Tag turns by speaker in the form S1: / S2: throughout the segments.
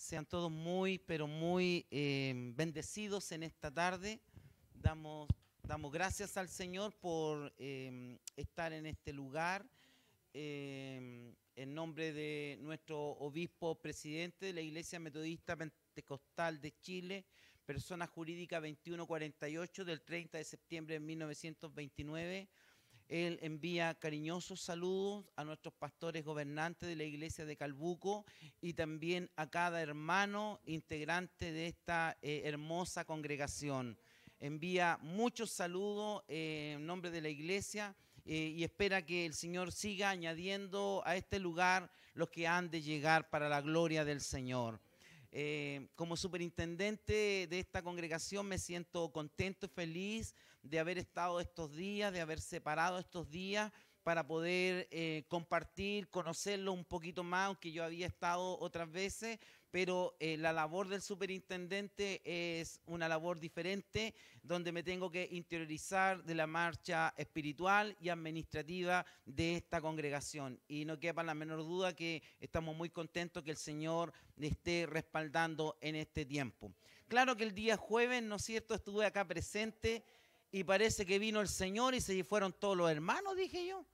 S1: Sean todos muy, pero muy bendecidos en esta tarde. Damos, damos gracias al Señor por estar en este lugar. En nombre de nuestro obispo presidente de la Iglesia Metodista Pentecostal de Chile, persona jurídica 2148 del 30 de septiembre de 1929, él envía cariñosos saludos a nuestros pastores gobernantes de la iglesia de Calbuco y también a cada hermano integrante de esta hermosa congregación. Envía muchos saludos en nombre de la iglesia y espera que el Señor siga añadiendo a este lugar los que han de llegar para la gloria del Señor. Como superintendente de esta congregación me siento contento y feliz de haber estado estos días, de haber separado estos días para poder compartir, conocerlo un poquito más, aunque yo había estado otras veces, pero la labor del superintendente es una labor diferente, donde me tengo que interiorizar de la marcha espiritual y administrativa de esta congregación. Y no quepa la menor duda que estamos muy contentos que el Señor esté respaldando en este tiempo. Claro que el día jueves, ¿no es cierto?, estuve acá presente y parece que vino el Señor y se fueron todos los hermanos, dije yo,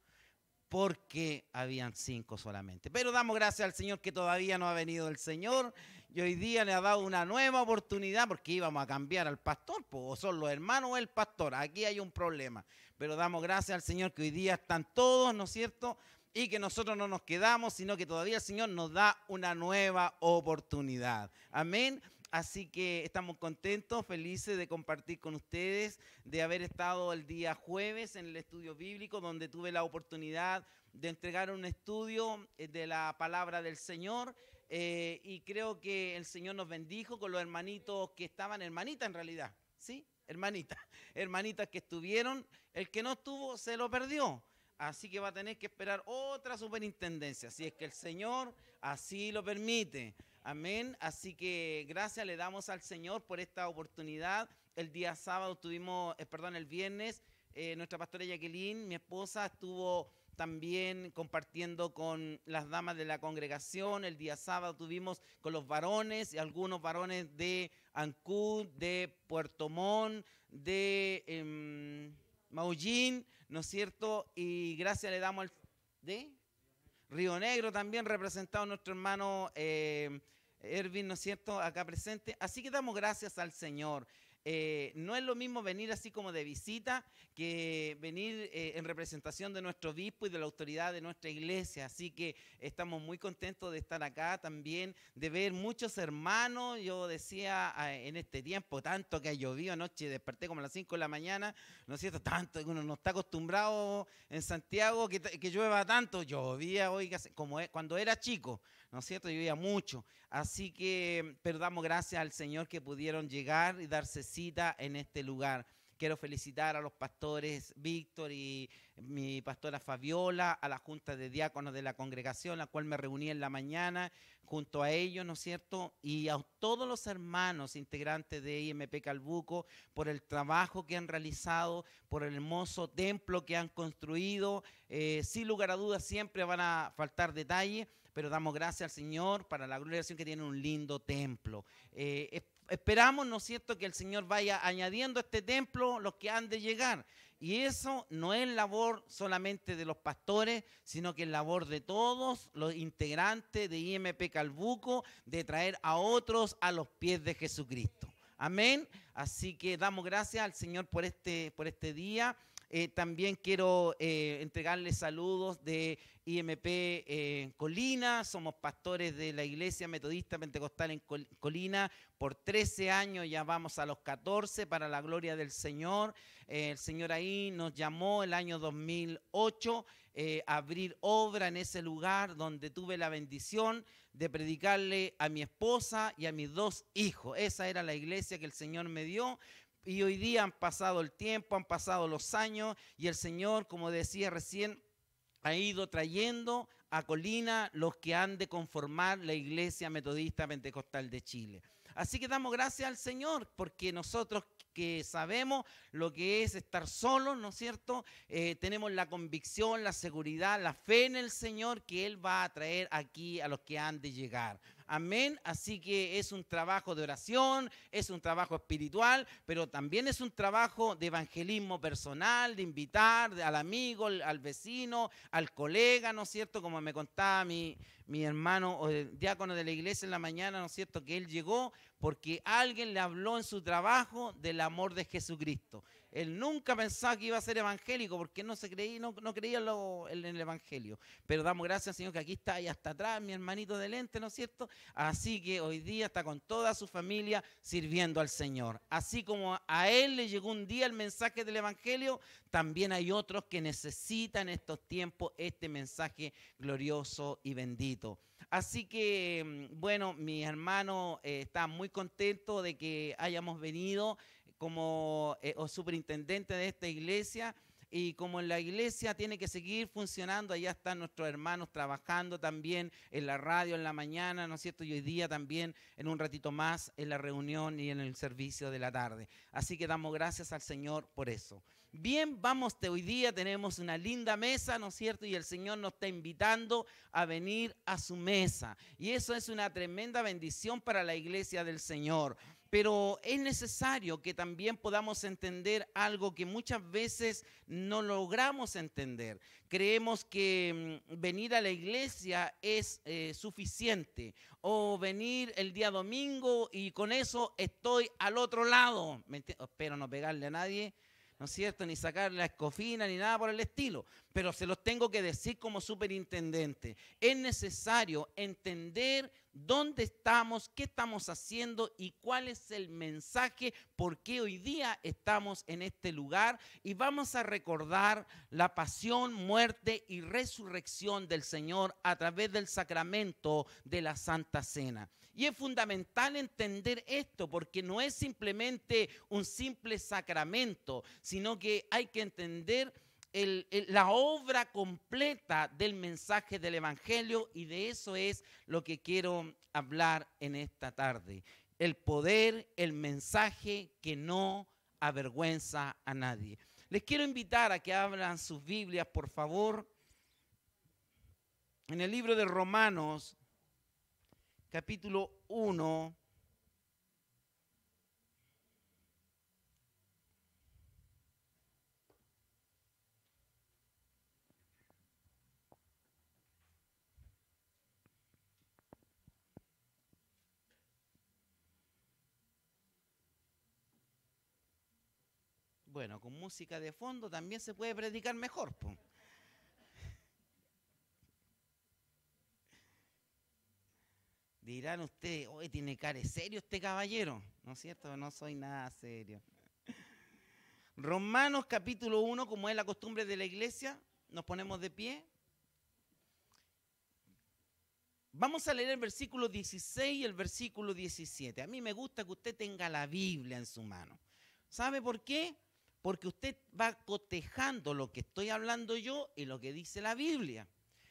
S1: porque habían 5 solamente. Pero damos gracias al Señor que todavía no ha venido el Señor y hoy día le ha dado una nueva oportunidad porque íbamos a cambiar al pastor, pues, o son los hermanos o el pastor. Aquí hay un problema. Pero damos gracias al Señor que hoy día están todos, ¿no es cierto?, y que nosotros no nos quedamos, sino que todavía el Señor nos da una nueva oportunidad. Amén. Así que estamos contentos, felices de compartir con ustedes, de haber estado el día jueves en el estudio bíblico, donde tuve la oportunidad de entregar un estudio de la palabra del Señor. Y creo que el Señor nos bendijo con los hermanitos que estaban, hermanitas en realidad, ¿sí? Hermanitas que estuvieron. El que no estuvo se lo perdió. Así que va a tener que esperar otra superintendencia, si es que el Señor así lo permite. Amén. Así que gracias le damos al Señor por esta oportunidad. El día sábado el viernes, nuestra pastora Jacqueline, mi esposa, estuvo también compartiendo con las damas de la congregación. El día sábado tuvimos con los varones y algunos varones de Ancud, de Puerto Montt, de Maullín, ¿no es cierto? Y gracias le damos de Río Negro también, representado nuestro hermano Ervin, ¿no es cierto?, acá presente. Así que damos gracias al Señor. No es lo mismo venir así como de visita que venir en representación de nuestro obispo y de la autoridad de nuestra iglesia. Así que estamos muy contentos de estar acá también, de ver muchos hermanos. Yo decía en este tiempo, tanto que ha llovido anoche, desperté como a las 5 de la mañana, ¿no es cierto? Tanto que uno no está acostumbrado en Santiago que llueva tanto. Llovía hoy como cuando era chico, ¿no es cierto? Llovía mucho. Así que, pero damos gracias al Señor que pudieron llegar y darse cita en este lugar. Quiero felicitar a los pastores Víctor y mi pastora Fabiola, a la junta de diáconos de la congregación, la cual me reuní en la mañana junto a ellos, ¿no es cierto? Y a todos los hermanos integrantes de IMP Calbuco por el trabajo que han realizado, por el hermoso templo que han construido. Sin lugar a dudas siempre van a faltar detalles, pero damos gracias al Señor para la gloria que tiene un lindo templo. Esperamos, ¿no es cierto?, que el Señor vaya añadiendo a este templo los que han de llegar. Y eso no es labor solamente de los pastores, sino que es labor de todos los integrantes de IMP Calbuco, de traer a otros a los pies de Jesucristo. Amén. Así que damos gracias al Señor por este día. También quiero entregarles saludos de IMP Colina. Somos pastores de la Iglesia Metodista Pentecostal en Colina por 13 años, ya vamos a los 14 para la gloria del Señor. El Señor ahí nos llamó el año 2008 a abrir obra en ese lugar donde tuve la bendición de predicarle a mi esposa y a mis 2 hijos. Esa era la iglesia que el Señor me dio. Y hoy día han pasado el tiempo, han pasado los años y el Señor, como decía recién, ha ido trayendo a Colina los que han de conformar la Iglesia Metodista Pentecostal de Chile. Así que damos gracias al Señor porque nosotros que sabemos lo que es estar solos, ¿no es cierto? Tenemos la convicción, la seguridad, la fe en el Señor que Él va a traer aquí a los que han de llegar. Amén. Así que es un trabajo de oración, es un trabajo espiritual, pero también es un trabajo de evangelismo personal, de invitar al amigo, al vecino, al colega, ¿no es cierto? Como me contaba mi hermano o el diácono de la iglesia en la mañana, ¿no es cierto? Que él llegó porque alguien le habló en su trabajo del amor de Jesucristo. Él nunca pensaba que iba a ser evangélico porque no creía en el evangelio. Pero damos gracias al Señor que aquí está y hasta atrás mi hermanito de lente, ¿no es cierto? Así que hoy día está con toda su familia sirviendo al Señor. Así como a él le llegó un día el mensaje del evangelio, también hay otros que necesitan en estos tiempos este mensaje glorioso y bendito. Así que, bueno, mis hermanos están muy contentos de que hayamos venido como superintendente de esta iglesia, y como en la iglesia tiene que seguir funcionando, allá están nuestros hermanos trabajando también en la radio en la mañana, ¿no es cierto? Y hoy día también en un ratito más en la reunión y en el servicio de la tarde. Así que damos gracias al Señor por eso. Bien, hoy día tenemos una linda mesa, ¿no es cierto? Y el Señor nos está invitando a venir a su mesa. Y eso es una tremenda bendición para la iglesia del Señor. Pero es necesario que también podamos entender algo que muchas veces no logramos entender. Creemos que venir a la iglesia es suficiente, o venir el día domingo y con eso estoy al otro lado. Espero no pegarle a nadie, ¿no es cierto? Ni sacarle la escofina ni nada por el estilo, pero se los tengo que decir como superintendente. Es necesario entender dónde estamos, qué estamos haciendo y cuál es el mensaje, por qué hoy día estamos en este lugar, y vamos a recordar la pasión, muerte y resurrección del Señor a través del sacramento de la Santa Cena. Y es fundamental entender esto porque no es simplemente un simple sacramento, sino que hay que entender la obra completa del mensaje del Evangelio, y de eso es lo que quiero hablar en esta tarde. El poder, el mensaje que no avergüenza a nadie. Les quiero invitar a que abran sus Biblias, por favor, en el libro de Romanos, capítulo 1. Bueno, con música de fondo también se puede predicar mejor, po. Dirán ustedes, hoy tiene cara serio este caballero, ¿no es cierto? No soy nada serio. Romanos capítulo 1, como es la costumbre de la iglesia, nos ponemos de pie. Vamos a leer el versículo 16 y el versículo 17. A mí me gusta que usted tenga la Biblia en su mano. ¿Sabe por qué? Porque usted va cotejando lo que estoy hablando yo y lo que dice la Biblia.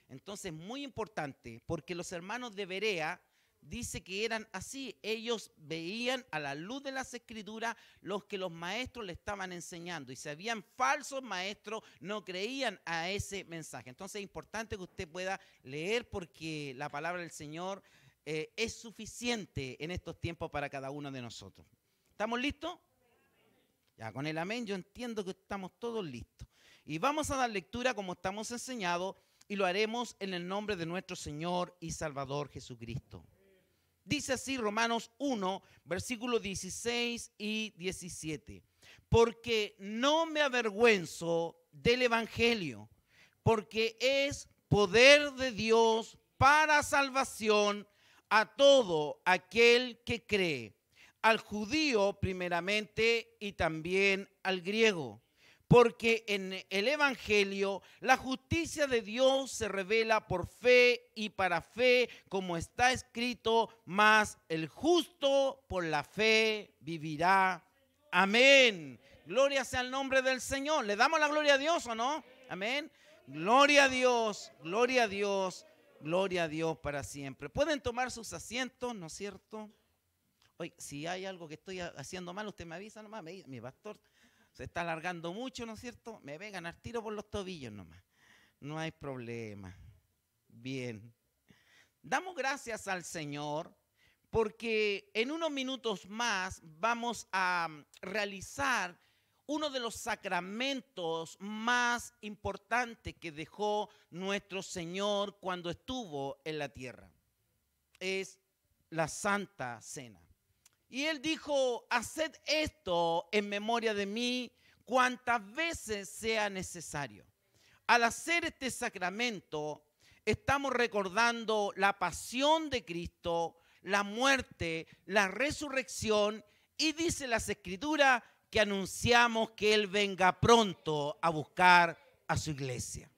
S1: Entonces, muy importante, porque los hermanos de Berea dice que eran así. Ellos veían a la luz de las Escrituras los que los maestros le estaban enseñando. Y si habían falsos maestros, no creían a ese mensaje. Entonces es importante que usted pueda leer porque la palabra del Señor es suficiente en estos tiempos para cada uno de nosotros. ¿Estamos listos? Ya, con el amén yo entiendo que estamos todos listos. Y vamos a dar lectura como estamos enseñados, y lo haremos en el nombre de nuestro Señor y Salvador Jesucristo. Dice así Romanos 1, versículos 16 y 17. Porque no me avergüenzo del Evangelio, porque es poder de Dios para salvación a todo aquel que cree, al judío primeramente y también al griego. Porque en el Evangelio la justicia de Dios se revela por fe y para fe, como está escrito, mas el justo por la fe vivirá. Amén. Gloria sea el nombre del Señor. ¿Le damos la gloria a Dios o no? Amén. Gloria a Dios, gloria a Dios, gloria a Dios para siempre. Pueden tomar sus asientos, ¿no es cierto? Oye, si hay algo que estoy haciendo mal, usted me avisa nomás. Mi pastor se está alargando mucho, ¿no es cierto? Me pegan al tiro por los tobillos nomás. No hay problema. Bien. Damos gracias al Señor porque en unos minutos más vamos a realizar uno de los sacramentos más importantes que dejó nuestro Señor cuando estuvo en la tierra. Es la Santa Cena. Y Él dijo, haced esto en memoria de mí cuantas veces sea necesario. Al hacer este sacramento, estamos recordando la pasión de Cristo, la muerte, la resurrección, y dice las Escrituras que anunciamos que Él venga pronto a buscar a su iglesia.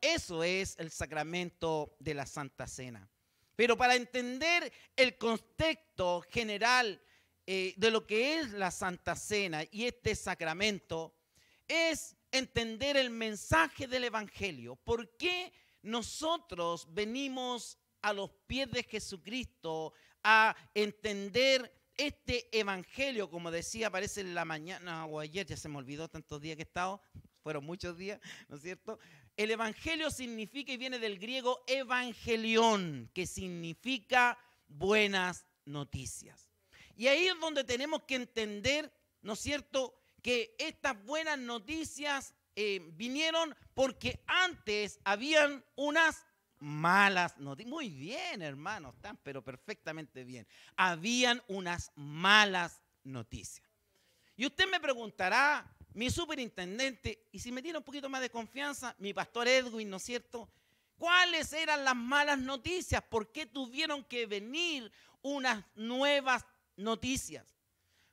S1: Eso es el sacramento de la Santa Cena. Pero para entender el contexto general de lo que es la Santa Cena y este sacramento, es entender el mensaje del Evangelio. ¿Por qué nosotros venimos a los pies de Jesucristo a entender este Evangelio? Como decía, parece en la mañana o ayer, ya se me olvidó tantos días que he estado, fueron muchos días, ¿no es cierto? El Evangelio significa y viene del griego evangelión, que significa buenas noticias. Y ahí es donde tenemos que entender, ¿no es cierto?, que estas buenas noticias vinieron porque antes habían unas malas noticias. Muy bien, hermanos, están pero perfectamente bien. Habían unas malas noticias. Y usted me preguntará, mi superintendente, y si me tiene un poquito más de confianza, mi pastor Edwin, ¿no es cierto?, ¿cuáles eran las malas noticias? ¿Por qué tuvieron que venir unas nuevas noticias?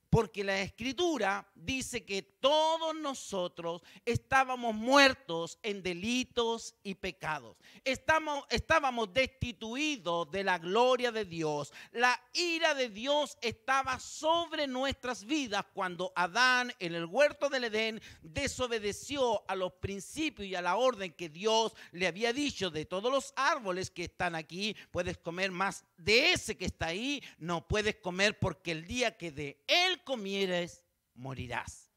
S1: Porque la Escritura dice que todos nosotros estábamos muertos en delitos y pecados. Estábamos destituidos de la gloria de Dios. La ira de Dios estaba sobre nuestras vidas cuando Adán en el huerto del Edén desobedeció a los principios y a la orden que Dios le había dicho: de todos los árboles que están aquí puedes comer, más de ese que está ahí no puedes comer, porque el día que de él comieres, morirás.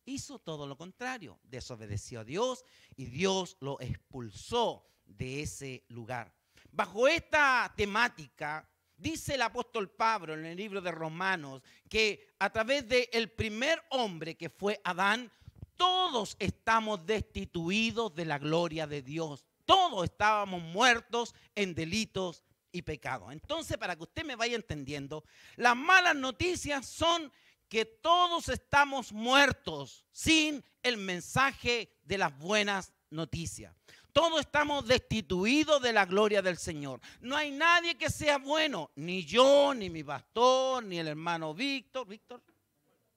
S1: Hizo todo lo contrario, desobedeció a Dios y Dios lo expulsó de ese lugar. Bajo esta temática, dice el apóstol Pablo en el libro de Romanos que a través del primer hombre, que fue Adán, todos estamos destituidos de la gloria de Dios. Todos estábamos muertos en delitos y pecados. Entonces, para que usted me vaya entendiendo, las malas noticias son que todos estamos muertos sin el mensaje de las buenas noticias. Todos estamos destituidos de la gloria del Señor. No hay nadie que sea bueno, ni yo, ni mi pastor, ni el hermano Víctor,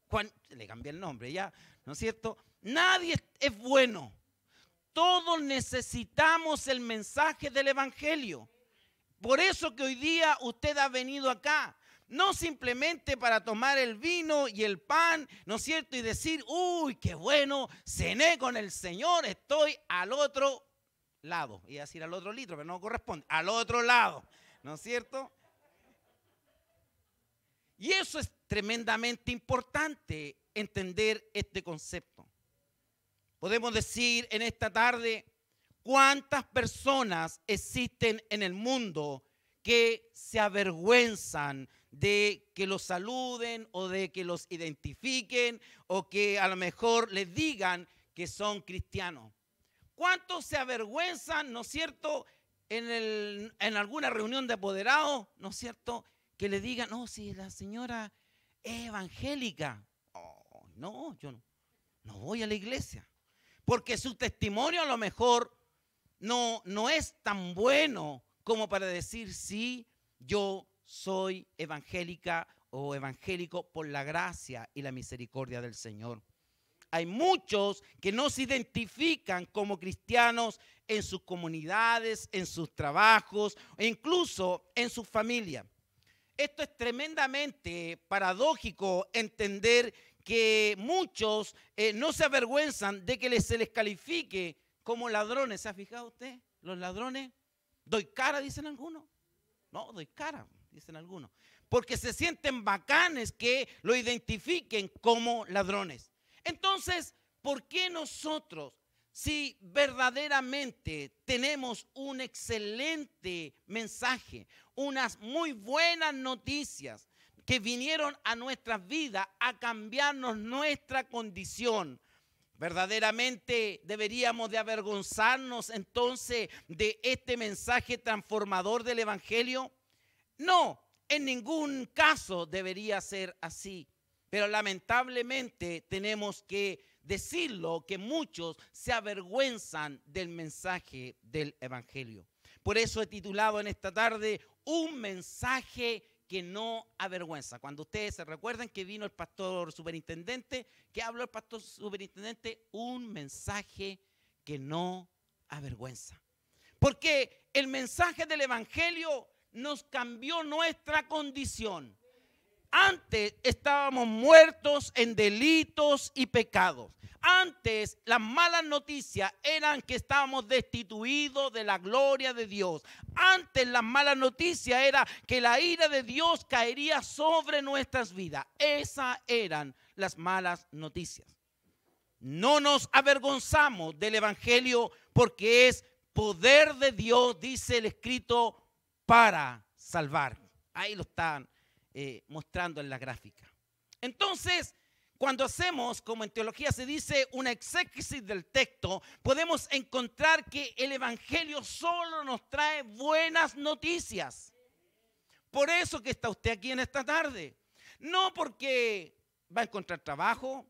S1: Juan, le cambié el nombre ya, ¿no es cierto? Nadie es bueno. Todos necesitamos el mensaje del Evangelio. Por eso que hoy día usted ha venido acá, no simplemente para tomar el vino y el pan, ¿no es cierto?, y decir, uy, qué bueno, cené con el Señor, estoy al otro lado. Iba a decir al otro litro, pero no corresponde, al otro lado, ¿no es cierto? Y eso es tremendamente importante, entender este concepto. Podemos decir en esta tarde, ¿cuántas personas existen en el mundo que se avergüenzan de que los saluden o de que los identifiquen o que a lo mejor les digan que son cristianos? ¿Cuántos se avergüenzan, ¿no es cierto?, en alguna reunión de apoderados, ¿no es cierto?, que le digan, no, si la señora es evangélica. Oh, no, yo no voy a la iglesia. Porque su testimonio a lo mejor no es tan bueno como para decir, sí, yo soy evangélica o evangélico por la gracia y la misericordia del Señor. Hay muchos que no se identifican como cristianos en sus comunidades, en sus trabajos e incluso en su familia. Esto es tremendamente paradójico, entender que muchos no se avergüenzan de que se les califique como ladrones. ¿Se ha fijado usted? Los ladrones, doy cara, dicen algunos. No, doy cara, dicen algunos. Porque se sienten bacanes que lo identifiquen como ladrones. Entonces, ¿por qué nosotros, si verdaderamente tenemos un excelente mensaje, unas muy buenas noticias que vinieron a nuestras vidas a cambiarnos nuestra condición, verdaderamente deberíamos de avergonzarnos entonces de este mensaje transformador del Evangelio. No, en ningún caso debería ser así. Pero lamentablemente tenemos que decirlo, que muchos se avergüenzan del mensaje del Evangelio. Por eso he titulado en esta tarde, un mensaje que no avergüenza. Cuando ustedes se recuerdan que vino el pastor superintendente, que habló el pastor superintendente, un mensaje que no avergüenza. Porque el mensaje del Evangelio nos cambió nuestra condición. Antes estábamos muertos en delitos y pecados. Antes las malas noticias eran que estábamos destituidos de la gloria de Dios. Antes las malas noticias era que la ira de Dios caería sobre nuestras vidas. Esas eran las malas noticias. No nos avergonzamos del Evangelio porque es poder de Dios, dice el escrito, para salvar. Ahí lo están mostrando en la gráfica. Entonces, cuando hacemos, como en teología se dice, una exégesis del texto, podemos encontrar que el Evangelio solo nos trae buenas noticias. Por eso que está usted aquí en esta tarde. No porque va a encontrar trabajo,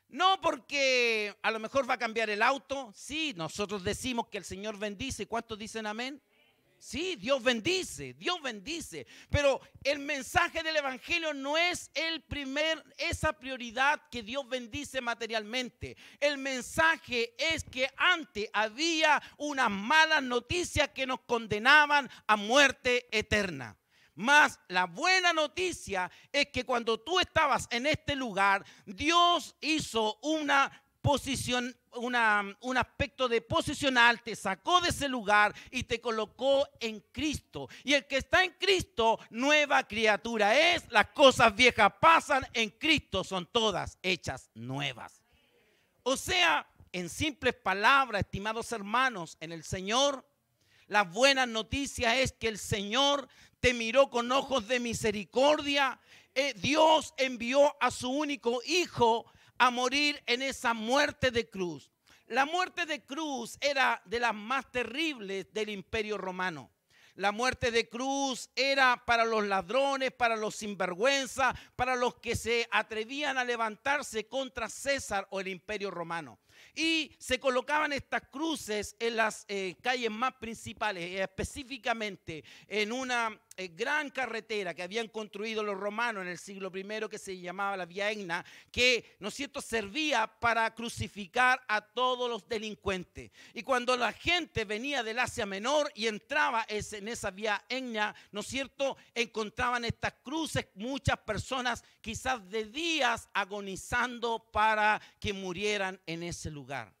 S1: no porque a lo mejor va a cambiar el auto. Sí, nosotros decimos que el Señor bendice. ¿Cuántos dicen amén? Sí, Dios bendice, pero el mensaje del Evangelio no es esa prioridad que Dios bendice materialmente. El mensaje es que antes había unas malas noticias que nos condenaban a muerte eterna. Mas la buena noticia es que cuando tú estabas en este lugar, Dios hizo una posición, un aspecto de posicional, te sacó de ese lugar y te colocó en Cristo. Y el que está en Cristo, nueva criatura es. Las cosas viejas pasan, en Cristo son todas hechas nuevas. O sea, en simples palabras, estimados hermanos, en el Señor, la buena noticia es que el Señor te miró con ojos de misericordia. Dios envió a su único Hijo a morir en esa muerte de cruz. La muerte de cruz era de las más terribles del Imperio Romano. La muerte de cruz era para los ladrones, para los sinvergüenza, para los que se atrevían a levantarse contra César o el Imperio Romano. Y se colocaban estas cruces en las calles más principales, específicamente en una gran carretera que habían construido los romanos en el siglo I, que se llamaba la Vía Egna, que, ¿no es cierto?, servía para crucificar a todos los delincuentes. Y cuando la gente venía del Asia Menor y entraba en esa Vía Egna, ¿no es cierto?, encontraban estas cruces, muchas personas quizás de días agonizando para que murieran en ese lugar.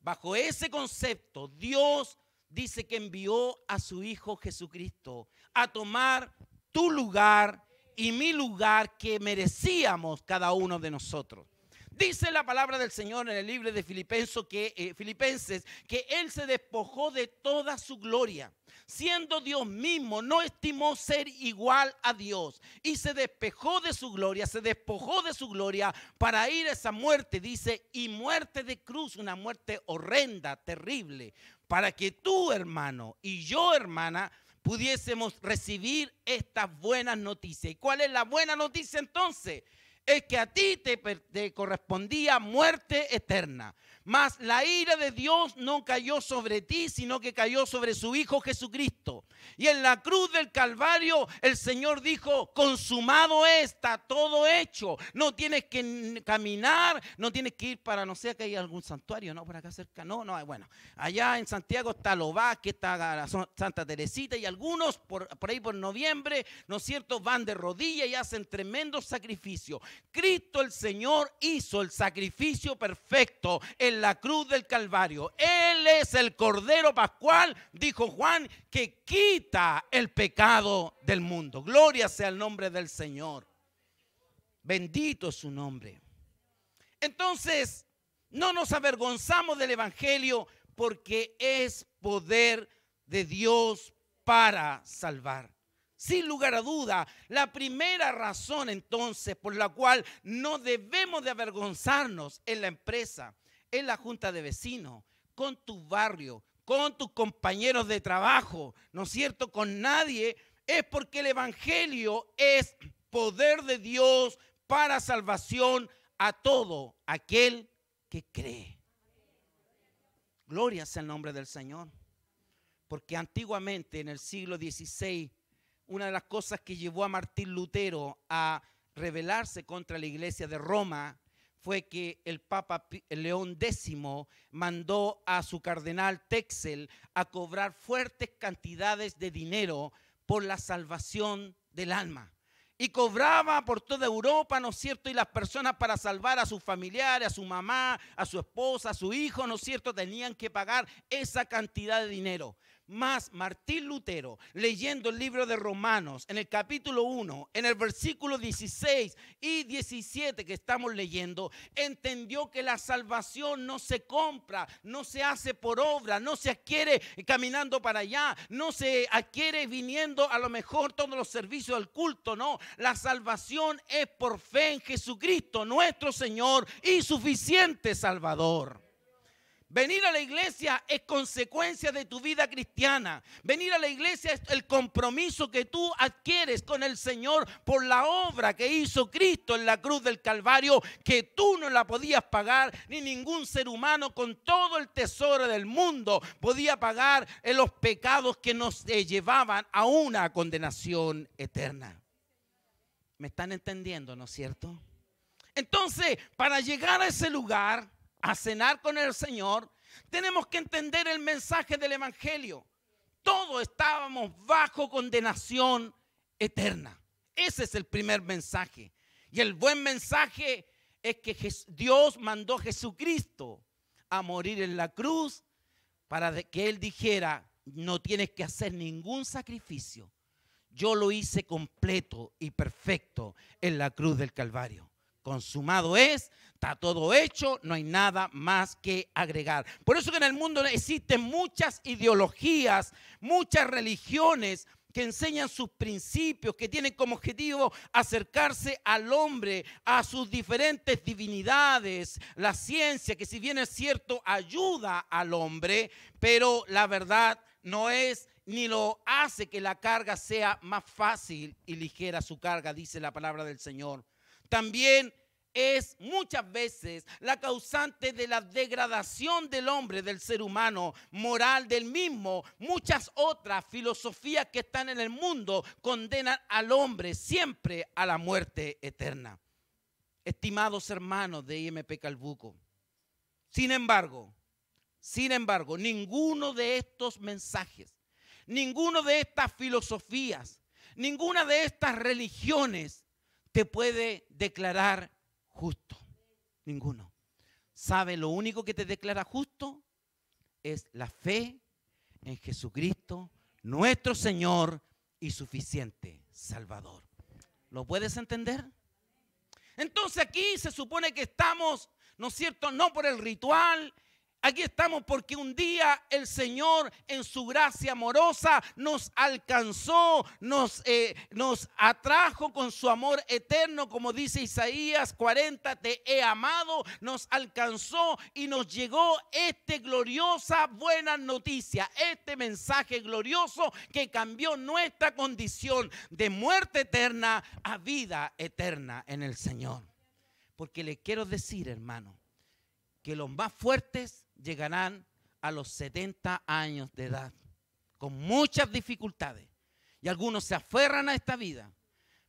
S1: Bajo ese concepto, Dios dice que envió a su Hijo Jesucristo a tomar tu lugar y mi lugar que merecíamos cada uno de nosotros. Dice la palabra del Señor en el libro de Filipenses que Él se despojó de toda su gloria. Siendo Dios mismo, no estimó ser igual a Dios y se despojó de su gloria para ir a esa muerte, dice, y muerte de cruz, una muerte horrenda, terrible, para que tú, hermano, y yo, hermana, pudiésemos recibir estas buenas noticias. ¿Y cuál es la buena noticia entonces? Es que a ti te correspondía muerte eterna. Mas la ira de Dios no cayó sobre ti, sino que cayó sobre su Hijo Jesucristo. Y en la cruz del Calvario el Señor dijo, consumado está, todo hecho. No tienes que caminar, no tienes que ir para, no sé, que hay algún santuario, ¿no? Por acá cerca, no, bueno. Allá en Santiago está Lobá, que está Santa Teresita, y algunos por ahí por noviembre, ¿no es cierto?, van de rodillas y hacen tremendos sacrificios. Cristo el Señor hizo el sacrificio perfecto en la cruz del Calvario. Él es el Cordero Pascual, dijo Juan, que quita el pecado del mundo. Gloria sea el nombre del Señor. Bendito es su nombre. Entonces, No nos avergonzamos del evangelio porque es poder de Dios para salvar. Sin lugar a duda, la primera razón entonces por la cual no debemos de avergonzarnos en la empresa, en la junta de vecinos, con tu barrio, con tus compañeros de trabajo, ¿no es cierto? Con nadie, es porque el evangelio es poder de Dios para salvación a todo aquel que cree. Gloria sea el nombre del Señor. Porque antiguamente en el siglo XVI, una de las cosas que llevó a Martín Lutero a rebelarse contra la iglesia de Roma fue que el Papa León X mandó a su cardenal Texel a cobrar fuertes cantidades de dinero por la salvación del alma. Y cobraba por toda Europa, ¿no es cierto? Y las personas, para salvar a sus familiares, a su mamá, a su esposa, a su hijo, ¿no es cierto?, tenían que pagar esa cantidad de dinero. Mas Martín Lutero, leyendo el libro de Romanos, en el capítulo 1, en el versículo 16 y 17 que estamos leyendo, entendió que la salvación no se compra, no se hace por obra, no se adquiere caminando para allá, no se adquiere viniendo a lo mejor todos los servicios del culto, no. La salvación es por fe en Jesucristo, nuestro Señor y suficiente Salvador. Venir a la iglesia es consecuencia de tu vida cristiana. Venir a la iglesia es el compromiso que tú adquieres con el Señor por la obra que hizo Cristo en la cruz del Calvario, que tú no la podías pagar, ni ningún ser humano con todo el tesoro del mundo podía pagar en los pecados que nos llevaban a una condenación eterna. ¿Me están entendiendo, no es cierto? Entonces, para llegar a ese lugar, a cenar con el Señor, tenemos que entender el mensaje del evangelio. Todos estábamos bajo condenación eterna. Ese es el primer mensaje. Y el buen mensaje es que Dios mandó a Jesucristo a morir en la cruz para que Él dijera: no tienes que hacer ningún sacrificio. Yo lo hice completo y perfecto en la cruz del Calvario. Consumado es, está todo hecho, no hay nada más que agregar. Por eso que en el mundo existen muchas ideologías, muchas religiones que enseñan sus principios, que tienen como objetivo acercarse al hombre, a sus diferentes divinidades, la ciencia, que si bien es cierto ayuda al hombre, pero la verdad no es ni lo hace que la carga sea más fácil y ligera su carga, dice la palabra del Señor. También es muchas veces la causante de la degradación del hombre, del ser humano, moral del mismo. Muchas otras filosofías que están en el mundo condenan al hombre siempre a la muerte eterna. Estimados hermanos de IMP Calbuco, sin embargo, ninguno de estos mensajes, ninguno de estas filosofías, ninguna de estas religiones te puede declarar justo. Ninguno. ¿Sabe? Lo único que te declara justo es la fe en Jesucristo, nuestro Señor y suficiente Salvador. ¿Lo puedes entender? Entonces aquí se supone que estamos, ¿no es cierto?, no por el ritual. Aquí estamos porque un día el Señor en su gracia amorosa nos alcanzó, nos atrajo con su amor eterno, como dice Isaías 40, te he amado, nos alcanzó y nos llegó esta gloriosa buena noticia, este mensaje glorioso que cambió nuestra condición de muerte eterna a vida eterna en el Señor. Porque le quiero decir, hermano, que los más fuertes llegarán a los 70 años de edad, con muchas dificultades. Y algunos se aferran a esta vida,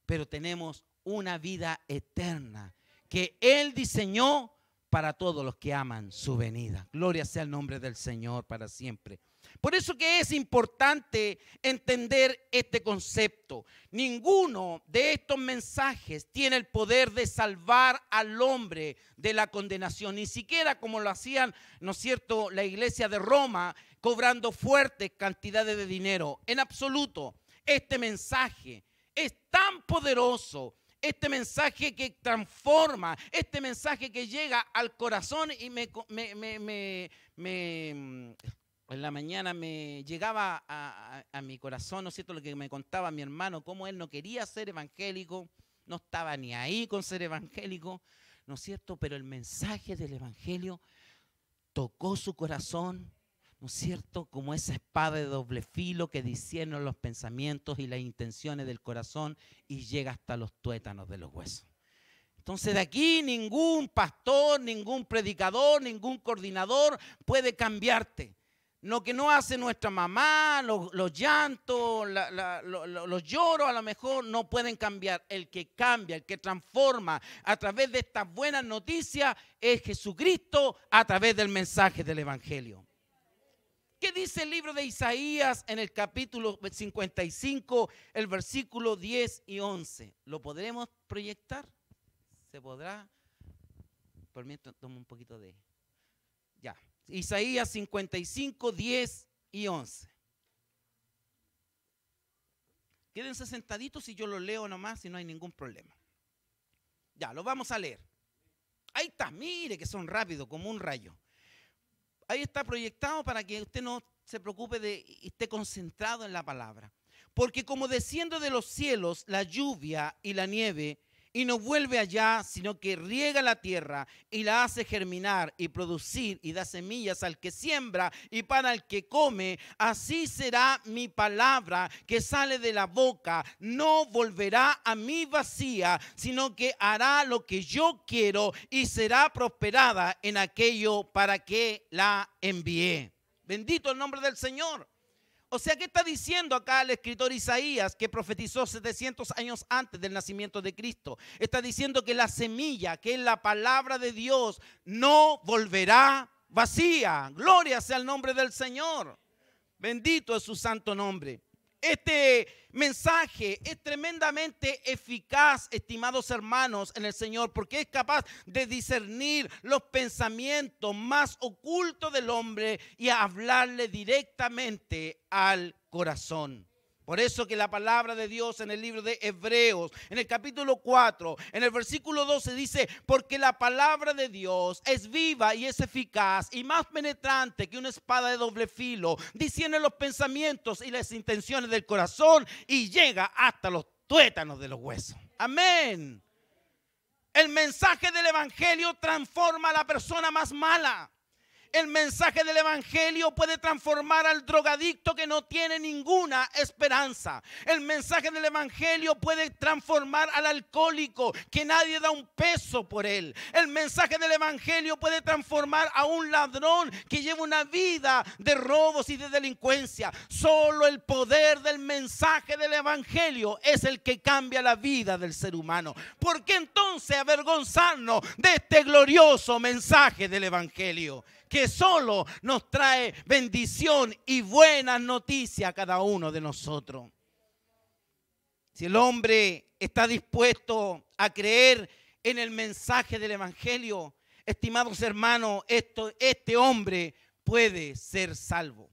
S1: pero tenemos una vida eterna que Él diseñó para todos los que aman su venida. Gloria sea el nombre del Señor para siempre. Por eso que es importante entender este concepto. Ninguno de estos mensajes tiene el poder de salvar al hombre de la condenación, ni siquiera como lo hacían, ¿no es cierto?, la iglesia de Roma, cobrando fuertes cantidades de dinero. En absoluto, este mensaje es tan poderoso, este mensaje que transforma, este mensaje que llega al corazón y en la mañana me llegaba a mi corazón, ¿no es cierto?, lo que me contaba mi hermano, cómo él no quería ser evangélico, no estaba ni ahí con ser evangélico, ¿no es cierto?, pero el mensaje del evangelio tocó su corazón, ¿no es cierto?, como esa espada de doble filo que discierne los pensamientos y las intenciones del corazón y llega hasta los tuétanos de los huesos. Entonces de aquí ningún pastor, ningún predicador, ningún coordinador puede cambiarte. Lo que no hace nuestra mamá, los llantos, los lloros a lo mejor no pueden cambiar. El que cambia, el que transforma a través de estas buenas noticias es Jesucristo a través del mensaje del evangelio. ¿Qué dice el libro de Isaías en el capítulo 55, el versículo 10 y 11? ¿Lo podremos proyectar? ¿Se podrá? Por mientras tomo un poquito de... Ya. Isaías 55, 10 y 11. Quédense sentaditos y yo lo leo nomás y no hay ningún problema. Ya, lo vamos a leer. Ahí está, mire que son rápidos como un rayo. Ahí está proyectado para que usted no se preocupe de esté concentrado en la palabra. Porque como desciende de los cielos la lluvia y la nieve, y no vuelve allá, sino que riega la tierra y la hace germinar y producir y da semillas al que siembra y para el que come, así será mi palabra que sale de la boca. No volverá a mí vacía, sino que hará lo que yo quiero y será prosperada en aquello para que la envié. Bendito el nombre del Señor. O sea, ¿qué está diciendo acá el escritor Isaías, que profetizó 700 años antes del nacimiento de Cristo? Está diciendo que la semilla, que es la palabra de Dios, no volverá vacía. Gloria sea el nombre del Señor. Bendito es su santo nombre. Este mensaje es tremendamente eficaz, estimados hermanos, en el Señor, porque es capaz de discernir los pensamientos más ocultos del hombre y hablarle directamente al corazón. Por eso que la palabra de Dios en el libro de Hebreos, en el capítulo 4, en el versículo 12 dice, porque la palabra de Dios es viva y es eficaz y más penetrante que una espada de doble filo, discierne los pensamientos y las intenciones del corazón y llega hasta los tuétanos de los huesos. Amén. El mensaje del evangelio transforma a la persona más mala. El mensaje del evangelio puede transformar al drogadicto que no tiene ninguna esperanza. El mensaje del evangelio puede transformar al alcohólico que nadie da un peso por él. El mensaje del evangelio puede transformar a un ladrón que lleva una vida de robos y de delincuencia. Solo el poder del mensaje del evangelio es el que cambia la vida del ser humano. ¿Por qué entonces avergonzarnos de este glorioso mensaje del evangelio, que solo nos trae bendición y buenas noticias a cada uno de nosotros? Si el hombre está dispuesto a creer en el mensaje del evangelio, estimados hermanos, este hombre puede ser salvo.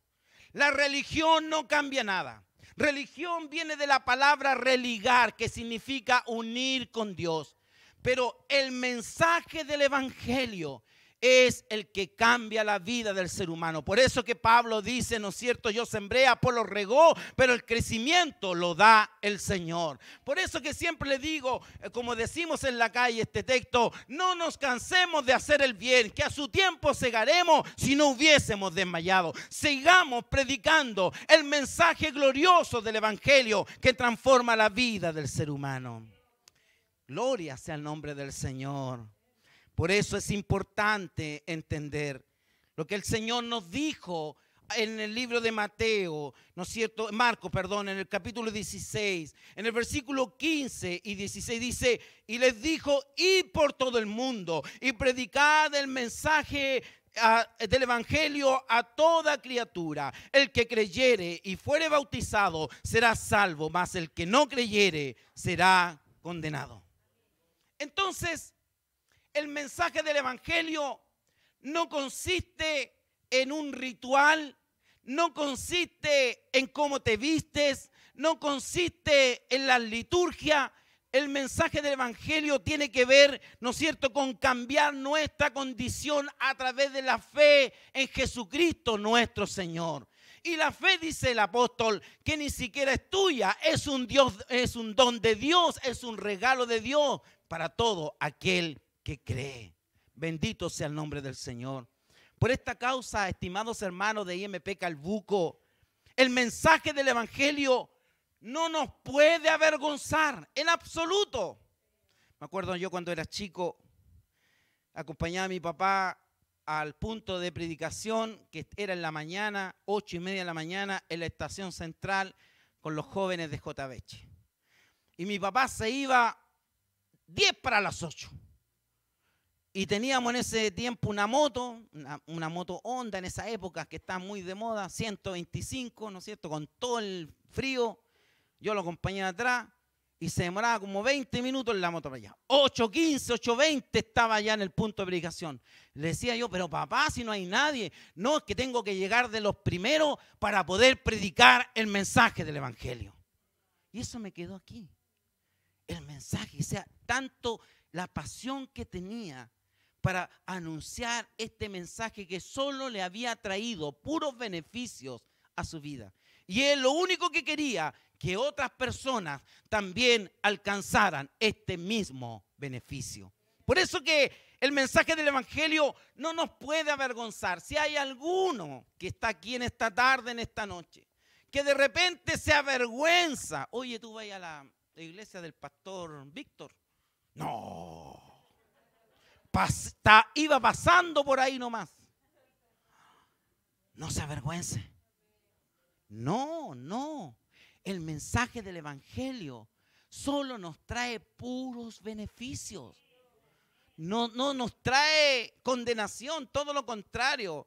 S1: La religión no cambia nada. Religión viene de la palabra religar, que significa unir con Dios. Pero el mensaje del evangelio es el que cambia la vida del ser humano. Por eso que Pablo dice, ¿no es cierto? Yo sembré, Apolo regó, pero el crecimiento lo da el Señor. Por eso que siempre le digo, como decimos en la calle este texto, no nos cansemos de hacer el bien, que a su tiempo segaremos si no hubiésemos desmayado. Sigamos predicando el mensaje glorioso del evangelio que transforma la vida del ser humano. Gloria sea el nombre del Señor. Por eso es importante entender lo que el Señor nos dijo en el libro de Mateo, ¿no es cierto? Marcos, perdón, en el capítulo 16, en el versículo 15 y 16 dice, y les dijo, id por todo el mundo y predicad el mensaje del evangelio a toda criatura. El que creyere y fuere bautizado será salvo, mas el que no creyere será condenado. Entonces, el mensaje del evangelio no consiste en un ritual, no consiste en cómo te vistes, no consiste en la liturgia. el mensaje del evangelio tiene que ver, ¿no es cierto?, con cambiar nuestra condición a través de la fe en Jesucristo nuestro Señor. Y la fe, dice el apóstol, que ni siquiera es tuya, es un don de Dios, es un regalo de Dios para todo aquel que cree. Bendito sea el nombre del Señor. Por esta causa, estimados hermanos de IMP Calbuco, el mensaje del evangelio no nos puede avergonzar en absoluto. Me acuerdo yo cuando era chico, acompañaba a mi papá al punto de predicación, que era en la mañana, 8:30 de la mañana, en la estación central, con los jóvenes de JBH. Y mi papá se iba 10 para las 8. Y teníamos en ese tiempo una moto Honda en esa época, que está muy de moda, 125, ¿no es cierto?, con todo el frío. Yo lo acompañaba atrás y se demoraba como 20 minutos en la moto para allá. 8:15, 8:20 estaba ya en el punto de predicación. Le decía yo, pero papá, si no hay nadie. No, es que tengo que llegar de los primeros para poder predicar el mensaje del evangelio. Y eso me quedó aquí. El mensaje, o sea, tanto la pasión que tenía para anunciar este mensaje que solo le había traído puros beneficios a su vida. Y él lo único que quería, que otras personas también alcanzaran este mismo beneficio. Por eso que el mensaje del evangelio no nos puede avergonzar. Si hay alguno que está aquí en esta tarde, en esta noche, que de repente se avergüenza, oye, tú vayas a la iglesia del pastor Víctor. No. Iba pasando por ahí nomás. No se avergüence. No, no. El mensaje del evangelio solo nos trae puros beneficios. No nos trae condenación, todo lo contrario.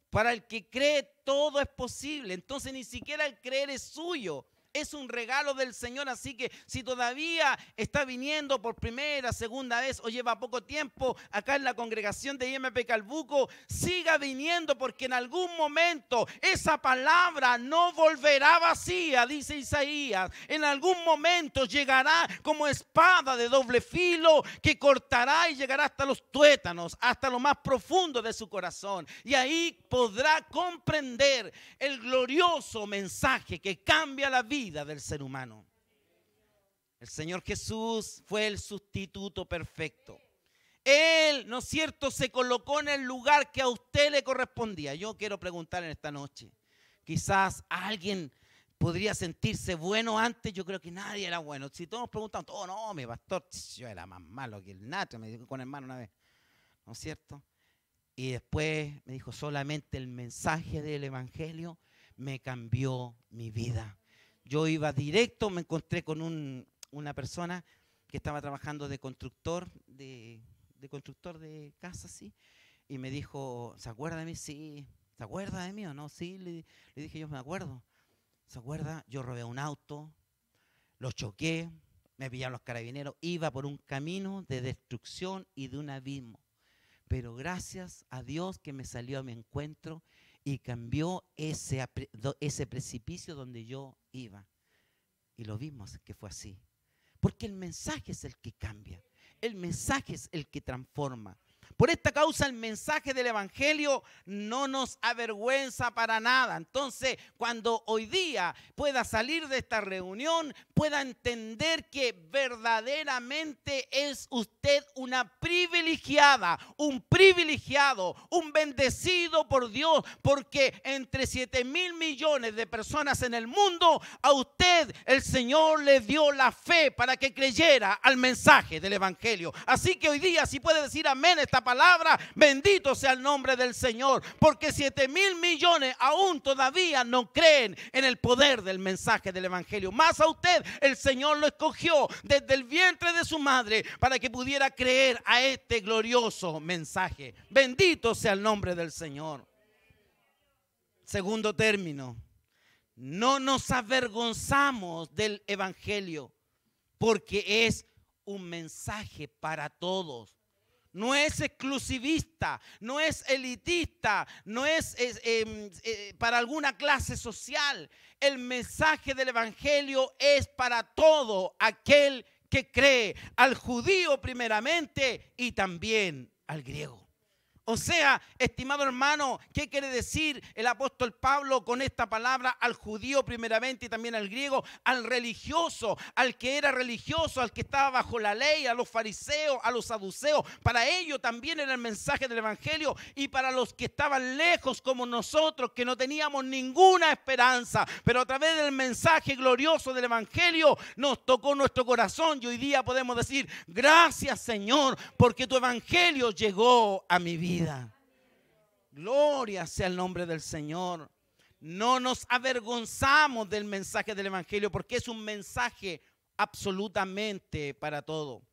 S1: Para el que cree todo es posible. Entonces ni siquiera el creer es suyo. Es un regalo del Señor, así que si todavía está viniendo por primera, segunda vez o lleva poco tiempo acá en la congregación de IMP Calbuco, siga viniendo porque en algún momento esa palabra no volverá vacía, dice Isaías. En algún momento llegará como espada de doble filo que cortará y llegará hasta los tuétanos, hasta lo más profundo de su corazón. Y ahí podrá comprender el glorioso mensaje que cambia la vida del ser humano. El Señor Jesús fue el sustituto perfecto. Él, ¿no es cierto?, se colocó en el lugar que a usted le correspondía. Yo quiero preguntar en esta noche, quizás alguien podría sentirse bueno antes. Yo creo que nadie era bueno. Si todos nos preguntan, oh no, mi pastor, yo era más malo que el Nacho, me dijo con hermano una vez, ¿no es cierto? Y después me dijo, solamente el mensaje del evangelio me cambió mi vida. Yo iba directo, me encontré con una persona que estaba trabajando de constructor de casas, ¿sí? Y me dijo, ¿se acuerda de mí? Sí. ¿Se acuerda de mí o no? Sí, le dije, yo me acuerdo. ¿Se acuerda? Yo robé un auto, lo choqué, me pillaron los carabineros, iba por un camino de destrucción y de un abismo. Pero gracias a Dios que me salió a mi encuentro y cambió ese precipicio donde yo iba. Y lo vimos que fue así. Porque el mensaje es el que cambia. El mensaje es el que transforma. Por esta causa el mensaje del evangelio no nos avergüenza para nada. Entonces, cuando hoy día pueda salir de esta reunión, pueda entender que verdaderamente es usted una privilegiada, un privilegiado, un bendecido por Dios, porque entre 7,000 millones de personas en el mundo, a usted el Señor le dio la fe para que creyera al mensaje del evangelio. Así que hoy día, si puede decir amén esta palabra, bendito sea el nombre del Señor, porque 7,000 millones aún todavía no creen en el poder del mensaje del evangelio. Más a usted el Señor lo escogió desde el vientre de su madre para que pudiera creer a este glorioso mensaje. Bendito sea el nombre del Señor. Segundo término, no nos avergonzamos del evangelio porque es un mensaje para todos. No es exclusivista, no es elitista, no es para alguna clase social. El mensaje del evangelio es para todo aquel que cree, al judío primeramente y también al griego. O sea, estimado hermano, ¿qué quiere decir el apóstol Pablo con esta palabra? Al judío primeramente y también al griego, al religioso, al que era religioso, al que estaba bajo la ley, a los fariseos, a los saduceos. Para ellos también era el mensaje del evangelio, y para los que estaban lejos como nosotros, que no teníamos ninguna esperanza, pero a través del mensaje glorioso del evangelio nos tocó nuestro corazón, y hoy día podemos decir: gracias, Señor, porque tu evangelio llegó a mi vida. Gloria sea el nombre del Señor. No nos avergonzamos del mensaje del evangelio, porque es un mensaje absolutamente para todo.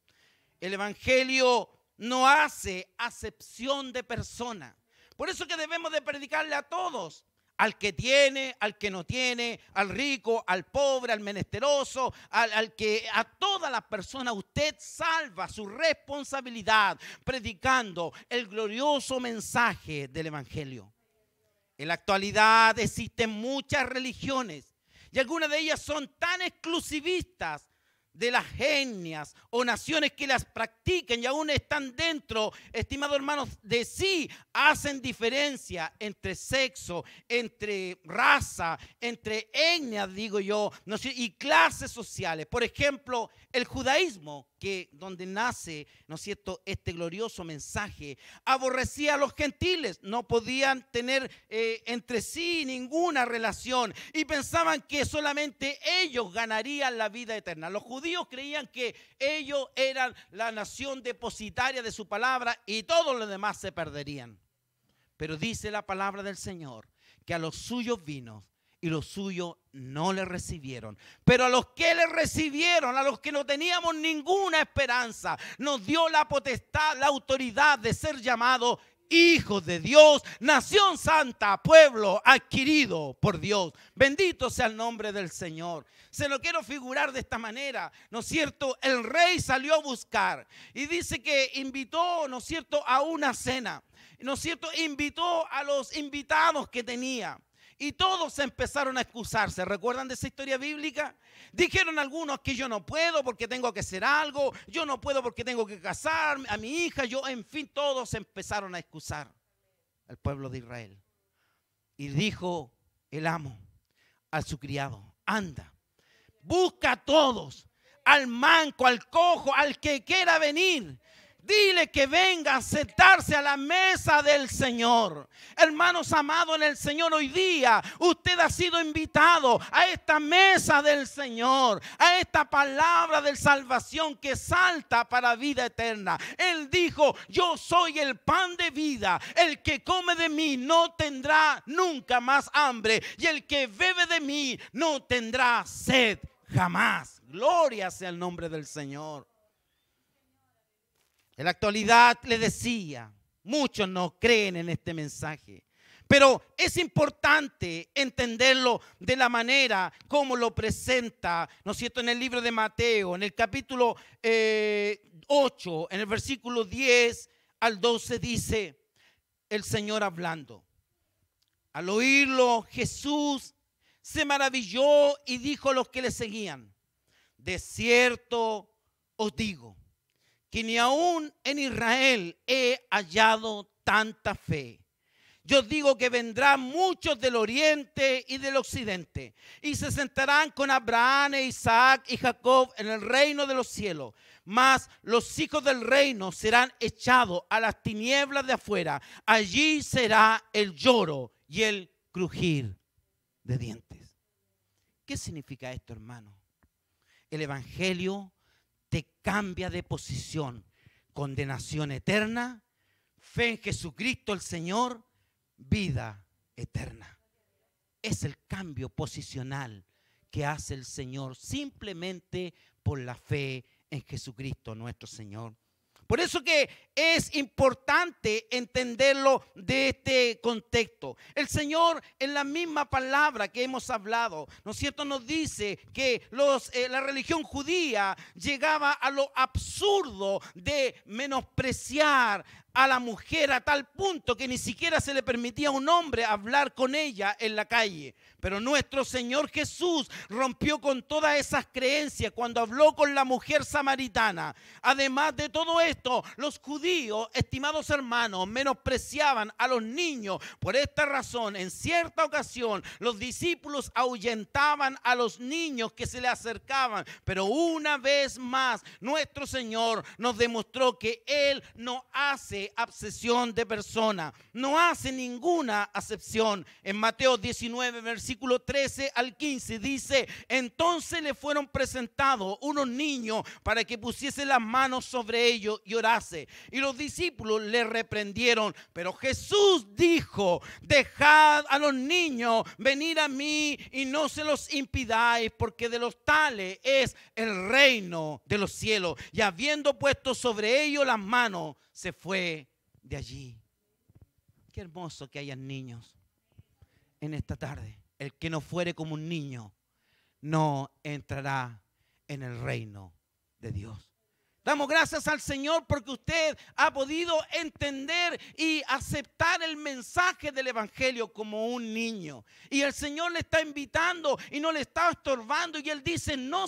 S1: El evangelio no hace acepción de persona. Por eso que debemos de predicarle a todos. Al que tiene, al que no tiene, al rico, al pobre, al menesteroso, a todas las personas. Usted salva su responsabilidad predicando el glorioso mensaje del evangelio. En la actualidad existen muchas religiones, y algunas de ellas son tan exclusivistas de las etnias o naciones que las practican y aún están dentro, estimados hermanos, de sí, hacen diferencia entre sexo, entre raza, entre etnias, digo yo, ¿no? Y clases sociales. Por ejemplo, el judaísmo, que donde nace, ¿no es cierto?, este glorioso mensaje, aborrecía a los gentiles, no podían tener entre sí ninguna relación, y pensaban que solamente ellos ganarían la vida eterna. Los judíos creían que ellos eran la nación depositaria de su palabra y todos los demás se perderían. Pero dice la palabra del Señor que a los suyos vino y los suyos no le recibieron. Pero a los que le recibieron, a los que no teníamos ninguna esperanza, nos dio la potestad, la autoridad de ser llamados hijos de Dios, nación santa, pueblo adquirido por Dios. Bendito sea el nombre del Señor. Se lo quiero figurar de esta manera, ¿no es cierto? El rey salió a buscar y dice que invitó, ¿no es cierto?, a una cena, ¿no es cierto? Invitó a los invitados que tenía. Y todos empezaron a excusarse. ¿Recuerdan de esa historia bíblica? Dijeron algunos que yo no puedo porque tengo que hacer algo, yo no puedo porque tengo que casar a mi hija, en fin, todos empezaron a excusar al pueblo de Israel. Y dijo el amo a su criado: anda, busca a todos, al manco, al cojo, al que quiera venir. Dile que venga a sentarse a la mesa del Señor. Hermanos amados en el Señor, hoy día usted ha sido invitado a esta mesa del Señor, a esta palabra de salvación que salta para vida eterna. Él dijo: yo soy el pan de vida. El que come de mí no tendrá nunca más hambre, y el que bebe de mí no tendrá sed jamás. Gloria sea el nombre del Señor. En la actualidad, le decía, muchos no creen en este mensaje, pero es importante entenderlo de la manera como lo presenta, ¿no es cierto?, en el libro de Mateo, en el capítulo 8, en el versículo 10 al 12 dice el Señor hablando. Al oírlo, Jesús se maravilló y dijo a los que le seguían: de cierto os digo, que ni aún en Israel he hallado tanta fe. Yo digo que vendrán muchos del oriente y del occidente, y se sentarán con Abraham, Isaac y Jacob en el reino de los cielos. Mas los hijos del reino serán echados a las tinieblas de afuera. Allí será el lloro y el crujir de dientes. ¿Qué significa esto, hermano? El evangelio te cambia de posición: condenación eterna, fe en Jesucristo el Señor, vida eterna. Es el cambio posicional que hace el Señor simplemente por la fe en Jesucristo nuestro Señor. Por eso que es importante entenderlo de este contexto. El Señor, en la misma palabra que hemos hablado, ¿no es cierto?, nos dice que la religión judía llegaba a lo absurdo de menospreciar a la mujer a tal punto que ni siquiera se le permitía a un hombre hablar con ella en la calle. Pero nuestro Señor Jesús rompió con todas esas creencias cuando habló con la mujer samaritana. Además de todo esto, los judíos, estimados hermanos, menospreciaban a los niños. Por esta razón, en cierta ocasión, los discípulos ahuyentaban a los niños que se le acercaban. Pero una vez más, nuestro Señor nos demostró que Él no hace acepción de persona, no hace ninguna acepción. En Mateo 19, versículo 13 al 15 dice: entonces le fueron presentados unos niños para que pusiese las manos sobre ellos y orase. Y los discípulos le reprendieron, pero Jesús dijo: dejad a los niños venir a mí y no se los impidáis, porque de los tales es el reino de los cielos. Y habiendo puesto sobre ellos las manos, se fue de allí. Qué hermoso que hayan niños en esta tarde. El que no fuere como un niño no entrará en el reino de Dios. Damos gracias al Señor porque usted ha podido entender y aceptar el mensaje del Evangelio como un niño. Y el Señor le está invitando y no le está estorbando. Y Él dice: no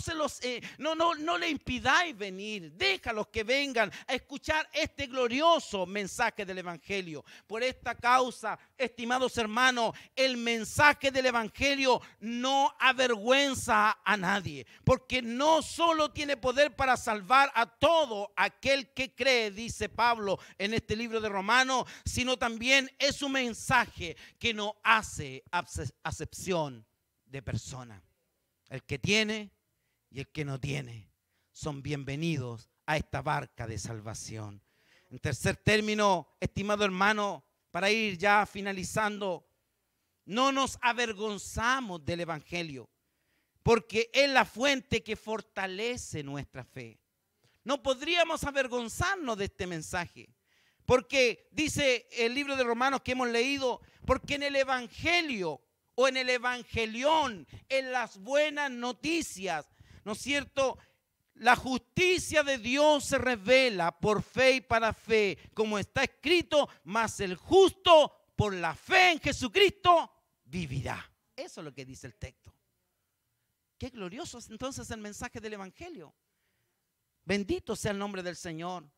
S1: le impidáis venir. Déjalos que vengan a escuchar este glorioso mensaje del Evangelio. Por esta causa, estimados hermanos, el mensaje del Evangelio no avergüenza a nadie. Porque no solo tiene poder para salvar a todo aquel que cree, dice Pablo en este libro de Romanos, sino también es un mensaje que no hace acepción de persona. El que tiene y el que no tiene son bienvenidos a esta barca de salvación. En tercer término, estimado hermano, para ir ya finalizando, no nos avergonzamos del Evangelio, porque es la fuente que fortalece nuestra fe. No podríamos avergonzarnos de este mensaje, porque dice el libro de Romanos que hemos leído, porque en el Evangelio o en el Evangelión, en las buenas noticias, ¿no es cierto?, la justicia de Dios se revela por fe y para fe, como está escrito: mas el justo por la fe en Jesucristo vivirá. Eso es lo que dice el texto. Qué glorioso es entonces el mensaje del Evangelio. Bendito sea el nombre del Señor.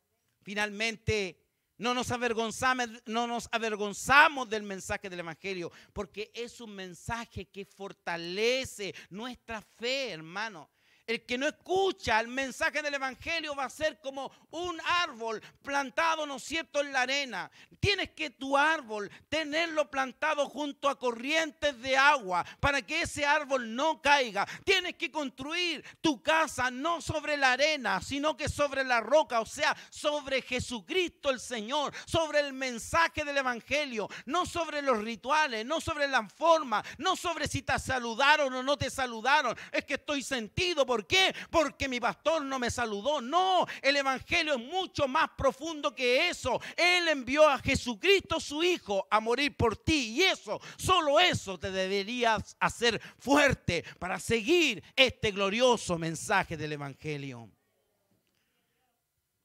S1: Finalmente, no nos avergonzamos del mensaje del Evangelio, porque es un mensaje que fortalece nuestra fe, hermano. El que no escucha el mensaje del Evangelio va a ser como un árbol plantado, ¿no es cierto?, en la arena. Tienes que tu árbol tenerlo plantado junto a corrientes de agua para que ese árbol no caiga. Tienes que construir tu casa no sobre la arena, sino que sobre la roca, o sea, sobre Jesucristo el Señor, sobre el mensaje del Evangelio, no sobre los rituales, no sobre la forma, no sobre si te saludaron o no te saludaron. Es que estoy sentido. ¿Por qué? Porque mi pastor no me saludó. No, el Evangelio es mucho más profundo que eso. Él envió a Jesucristo su Hijo a morir por ti, y eso, solo eso te deberías hacer fuerte para seguir este glorioso mensaje del Evangelio.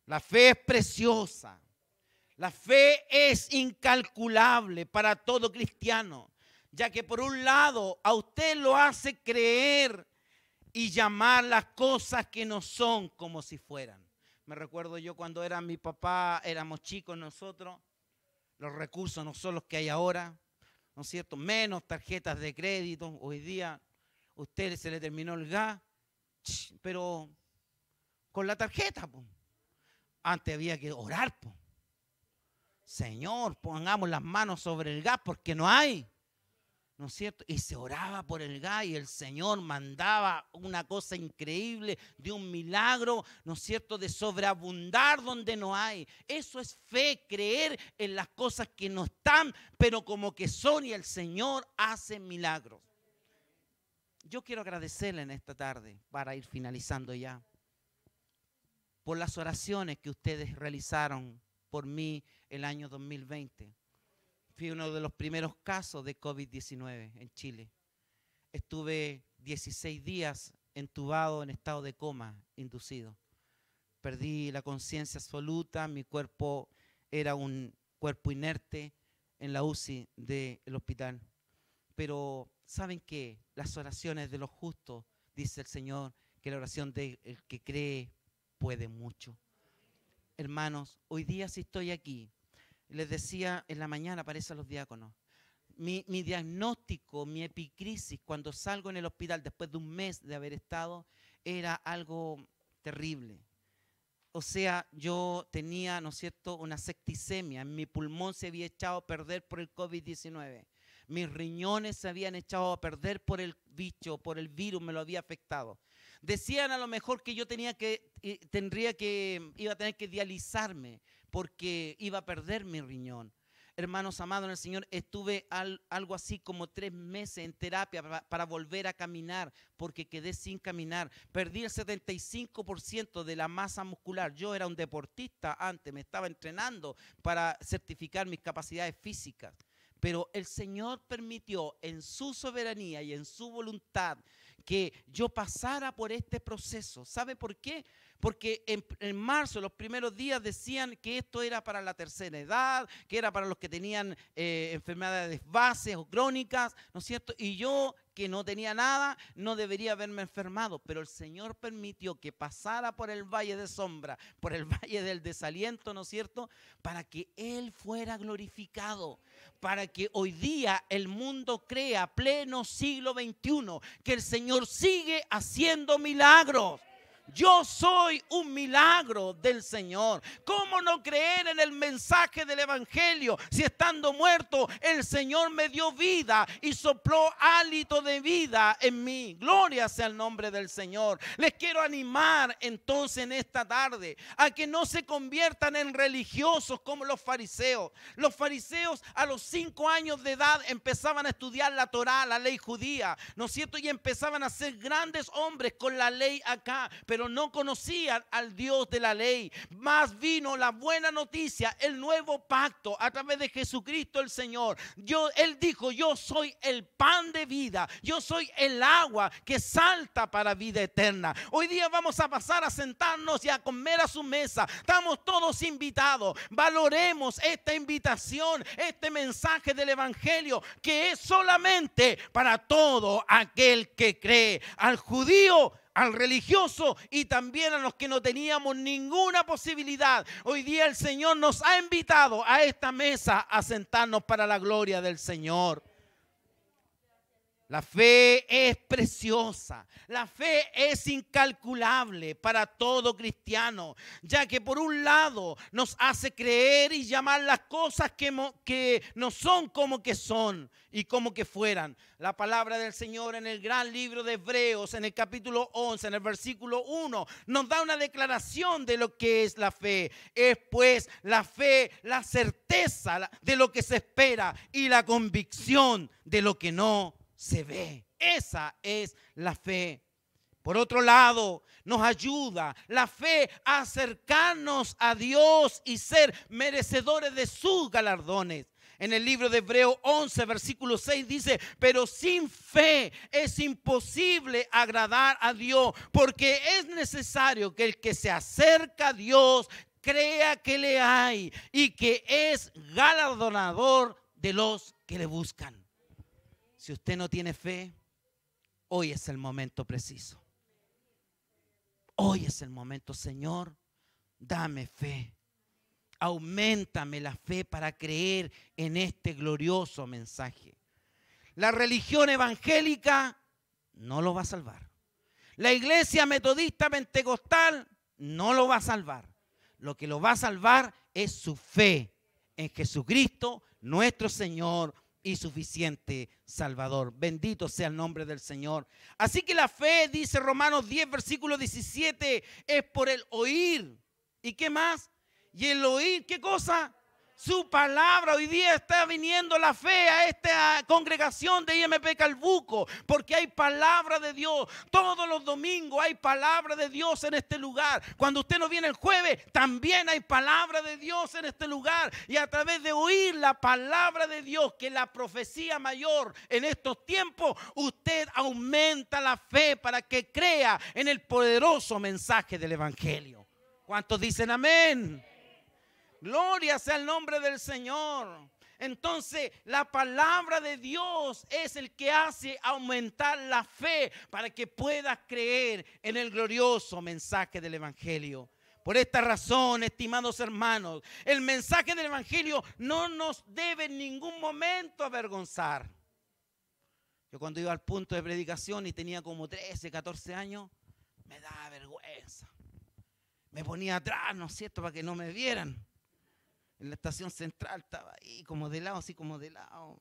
S1: La fe es preciosa. La fe es incalculable para todo cristiano, ya que por un lado a usted lo hace creer y llamar las cosas que no son como si fueran. Me recuerdo yo cuando era mi papá, éramos chicos nosotros, los recursos no son los que hay ahora, ¿no es cierto? Menos tarjetas de crédito. Hoy día a usted se le terminó el gas, pero con la tarjeta, pues. Antes había que orar, pues. Señor, pongamos las manos sobre el gas porque no hay. ¿No es cierto? Y se oraba por el gas y el Señor mandaba una cosa increíble de un milagro, ¿no es cierto?, de sobreabundar donde no hay. Eso es fe, creer en las cosas que no están, pero como que son, y el Señor hace milagros. Yo quiero agradecerle en esta tarde, para ir finalizando ya, por las oraciones que ustedes realizaron por mí el año 2020. Fui uno de los primeros casos de COVID-19 en Chile. Estuve 16 días entubado en estado de coma inducido. Perdí la conciencia absoluta, mi cuerpo era un cuerpo inerte en la UCI del hospital. Pero ¿saben qué? Las oraciones de los justos, dice el Señor, que la oración del que cree puede mucho. Hermanos, hoy día si estoy aquí, les decía en la mañana, aparecen los diáconos, mi diagnóstico, mi epicrisis, cuando salgo en el hospital después de un mes de haber estado, era algo terrible. O sea, yo tenía, ¿no es cierto?, una septicemia. En mi pulmón se había echado a perder por el COVID-19. Mis riñones se habían echado a perder por el bicho, por el virus, me lo había afectado. Decían a lo mejor que yo iba a tener que dializarme porque iba a perder mi riñón. Hermanos amados en el Señor, estuve algo así como 3 meses en terapia para volver a caminar, porque quedé sin caminar. Perdí el 75% de la masa muscular. Yo era un deportista antes, me estaba entrenando para certificar mis capacidades físicas. Pero el Señor permitió en su soberanía y en su voluntad que yo pasara por este proceso. ¿Sabe por qué? Porque en marzo, los primeros días, decían que esto era para la tercera edad, que era para los que tenían enfermedades bases o crónicas, ¿no es cierto? Y yo, que no tenía nada, no debería haberme enfermado, pero el Señor permitió que pasara por el valle de sombra, por el valle del desaliento, ¿no es cierto? Para que Él fuera glorificado, para que hoy día el mundo crea, pleno siglo XXI, que el Señor sigue haciendo milagros. Yo soy un milagro del Señor. ¿Cómo no creer en el mensaje del Evangelio si estando muerto el Señor me dio vida y sopló hálito de vida en mí? Gloria sea el nombre del Señor. Les quiero animar entonces en esta tarde a que no se conviertan en religiosos como los fariseos. Los fariseos a los 5 años de edad empezaban a estudiar la Torá, la ley judía, ¿no es cierto? Y empezaban a ser grandes hombres con la ley acá, pero no conocían al Dios de la ley. Más vino la buena noticia, el nuevo pacto a través de Jesucristo el Señor. Él dijo, yo soy el pan de vida, yo soy el agua que salta para vida eterna. Hoy día vamos a pasar a sentarnos y a comer a su mesa. Estamos todos invitados. Valoremos esta invitación, este mensaje del Evangelio, que es solamente para todo aquel que cree, al judío, al religioso y también a los que no teníamos ninguna posibilidad. Hoy día el Señor nos ha invitado a esta mesa a sentarnos para la gloria del Señor. La fe es preciosa, la fe es incalculable para todo cristiano, ya que por un lado nos hace creer y llamar las cosas que no son como que son y como que fueran. La palabra del Señor en el gran libro de Hebreos, en el capítulo 11, en el versículo 1, nos da una declaración de lo que es la fe. Es pues la fe, la certeza de lo que se espera y la convicción de lo que no se ve. Esa es la fe. Por otro lado, nos ayuda la fe a acercarnos a Dios y ser merecedores de sus galardones. En el libro de Hebreos 11, versículo 6 dice, pero sin fe es imposible agradar a Dios, porque es necesario que el que se acerca a Dios crea que le hay y que es galardonador de los que le buscan. Si usted no tiene fe, hoy es el momento preciso. Hoy es el momento, Señor, dame fe. Auméntame la fe para creer en este glorioso mensaje. La religión evangélica no lo va a salvar. La iglesia metodista pentecostal no lo va a salvar. Lo que lo va a salvar es su fe en Jesucristo, nuestro Señor y suficiente Salvador. Bendito sea el nombre del Señor. Así que la fe, dice Romanos 10, versículo 17, es por el oír. ¿Y qué más? Y el oír, ¿qué cosa? Su palabra. Hoy día está viniendo la fe a esta congregación de IMP Calbuco, porque hay palabra de Dios. Todos los domingos hay palabra de Dios en este lugar. Cuando usted no viene el jueves, también hay palabra de Dios en este lugar. Y a través de oír la palabra de Dios, que es la profecía mayor en estos tiempos, usted aumenta la fe para que crea en el poderoso mensaje del Evangelio. ¿Cuántos dicen amén? Gloria sea el nombre del Señor. Entonces, la palabra de Dios es el que hace aumentar la fe para que puedas creer en el glorioso mensaje del Evangelio. Por esta razón, estimados hermanos, el mensaje del Evangelio no nos debe en ningún momento avergonzar. Yo cuando iba al punto de predicación y tenía como 13, 14 años, me daba vergüenza. Me ponía atrás, ¿no es cierto?, para que no me vieran. En la estación central estaba ahí como de lado, así como de lado.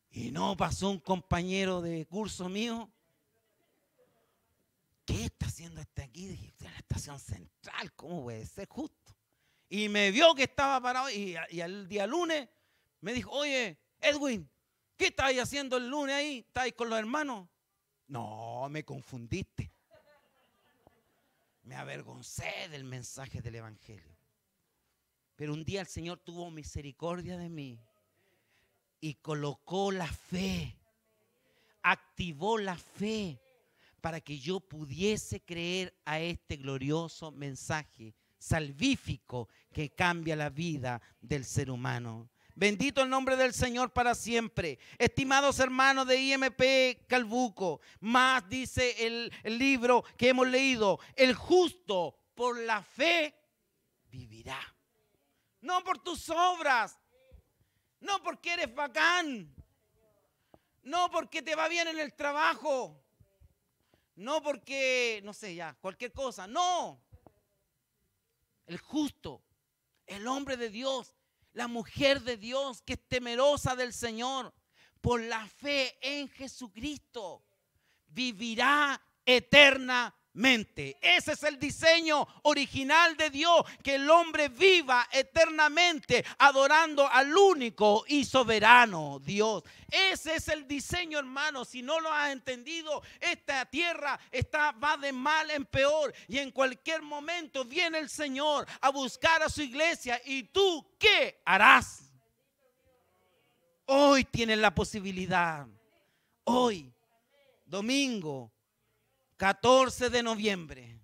S1: Y no pasó un compañero de curso mío. ¿Qué está haciendo este aquí? Dije, en la estación central, ¿cómo puede ser justo? Y me vio que estaba parado y al día lunes me dijo, oye, Edwin, ¿qué estabas haciendo el lunes ahí? ¿Estabas con los hermanos? No, me confundiste. Me avergoncé del mensaje del Evangelio. Pero un día el Señor tuvo misericordia de mí y colocó la fe, activó la fe para que yo pudiese creer a este glorioso mensaje salvífico que cambia la vida del ser humano. Bendito el nombre del Señor para siempre. Estimados hermanos de IMP Calbuco, más dice el libro que hemos leído, el justo por la fe vivirá. No por tus obras, no porque eres bacán, no porque te va bien en el trabajo, no porque, no sé ya, cualquier cosa, no. El justo, el hombre de Dios, la mujer de Dios que es temerosa del Señor, por la fe en Jesucristo, vivirá eternamente. Ese es el diseño original de Dios, que el hombre viva eternamente adorando al único y soberano Dios. Ese es el diseño, hermano. Si no lo has entendido, esta tierra va de mal en peor y en cualquier momento viene el Señor a buscar a su iglesia. ¿Y tú qué harás? Hoy tienes la posibilidad. Hoy, domingo 14 de noviembre,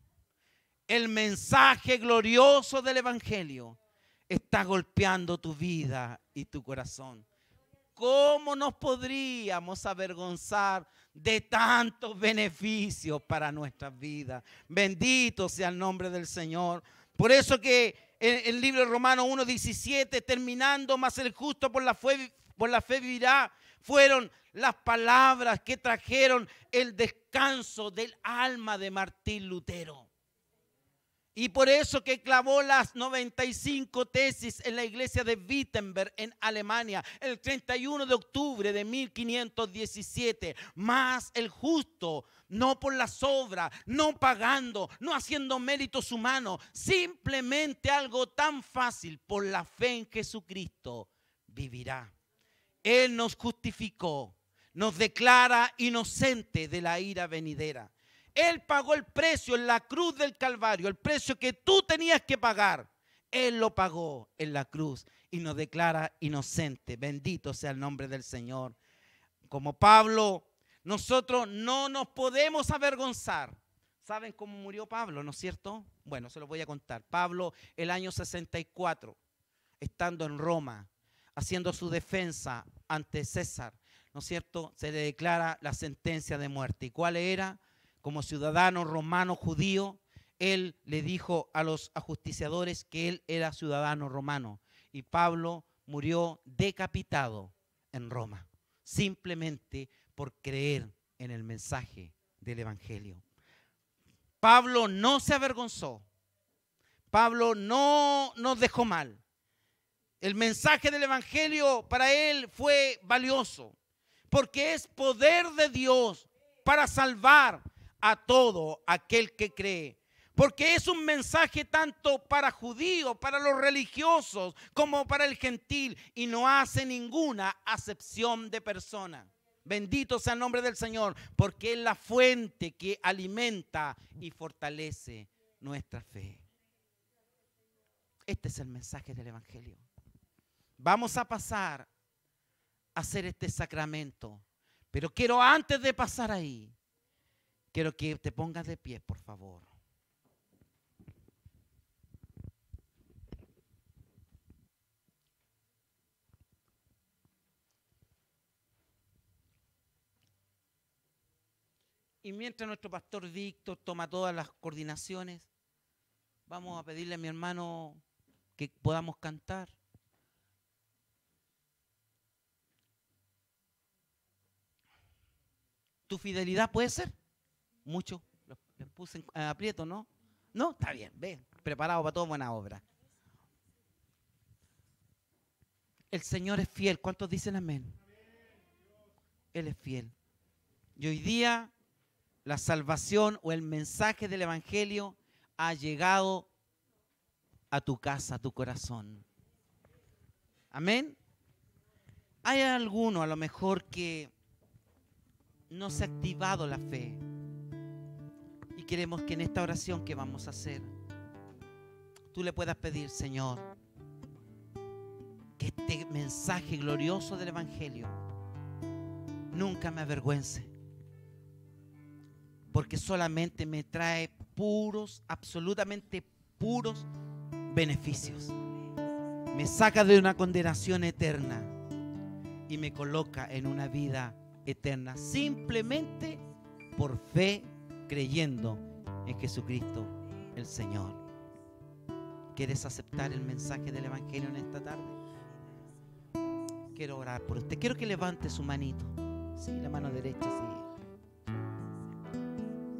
S1: el mensaje glorioso del Evangelio está golpeando tu vida y tu corazón. ¿Cómo nos podríamos avergonzar de tantos beneficios para nuestras vidas? Bendito sea el nombre del Señor. Por eso que en el libro de Romanos 1:17, terminando, mas el justo por la fe vivirá, fueron las palabras que trajeron el descanso del alma de Martín Lutero. Y por eso que clavó las 95 tesis en la iglesia de Wittenberg en Alemania el 31 de octubre de 1517. Más el justo, no por las obras, no pagando, no haciendo méritos humanos, simplemente algo tan fácil, por la fe en Jesucristo vivirá. Él nos justificó, nos declara inocente de la ira venidera. Él pagó el precio en la cruz del Calvario, el precio que tú tenías que pagar. Él lo pagó en la cruz y nos declara inocente. Bendito sea el nombre del Señor. Como Pablo, nosotros no nos podemos avergonzar. ¿Saben cómo murió Pablo, no es cierto? Bueno, se lo voy a contar. Pablo, el año 64, estando en Roma, haciendo su defensa ante César, ¿no es cierto?, se le declara la sentencia de muerte. ¿Y cuál era? Como ciudadano romano judío, él le dijo a los ajusticiadores que él era ciudadano romano. Y Pablo murió decapitado en Roma, simplemente por creer en el mensaje del Evangelio. Pablo no se avergonzó. Pablo no nos dejó mal. El mensaje del Evangelio para él fue valioso, porque es poder de Dios para salvar a todo aquel que cree. Porque es un mensaje tanto para judíos, para los religiosos, como para el gentil, y no hace ninguna acepción de persona. Bendito sea el nombre del Señor, porque es la fuente que alimenta y fortalece nuestra fe. Este es el mensaje del Evangelio. Vamos a pasar a hacer este sacramento, pero quiero, antes de pasar ahí, quiero que te pongas de pie, por favor. Y mientras nuestro pastor Víctor toma todas las coordinaciones, vamos a pedirle a mi hermano que podamos cantar. ¿Tu fidelidad puede ser? Mucho. Les puse en aprieto, ¿no? No, está bien, ve, preparado para toda buena obra. El Señor es fiel. ¿Cuántos dicen amén? Él es fiel. Y hoy día la salvación o el mensaje del Evangelio ha llegado a tu casa, a tu corazón. Amén. Hay alguno a lo mejor que no se ha activado la fe. Y queremos que en esta oración que vamos a hacer, tú le puedas pedir, Señor, que este mensaje glorioso del Evangelio nunca me avergüence, porque solamente me trae puros, absolutamente puros beneficios. Me saca de una condenación eterna y me coloca en una vida eterna, simplemente por fe, creyendo en Jesucristo el Señor. ¿Quieres aceptar el mensaje del Evangelio en esta tarde? Quiero orar por usted. Quiero que levante su manito. Sí, la mano derecha, sí.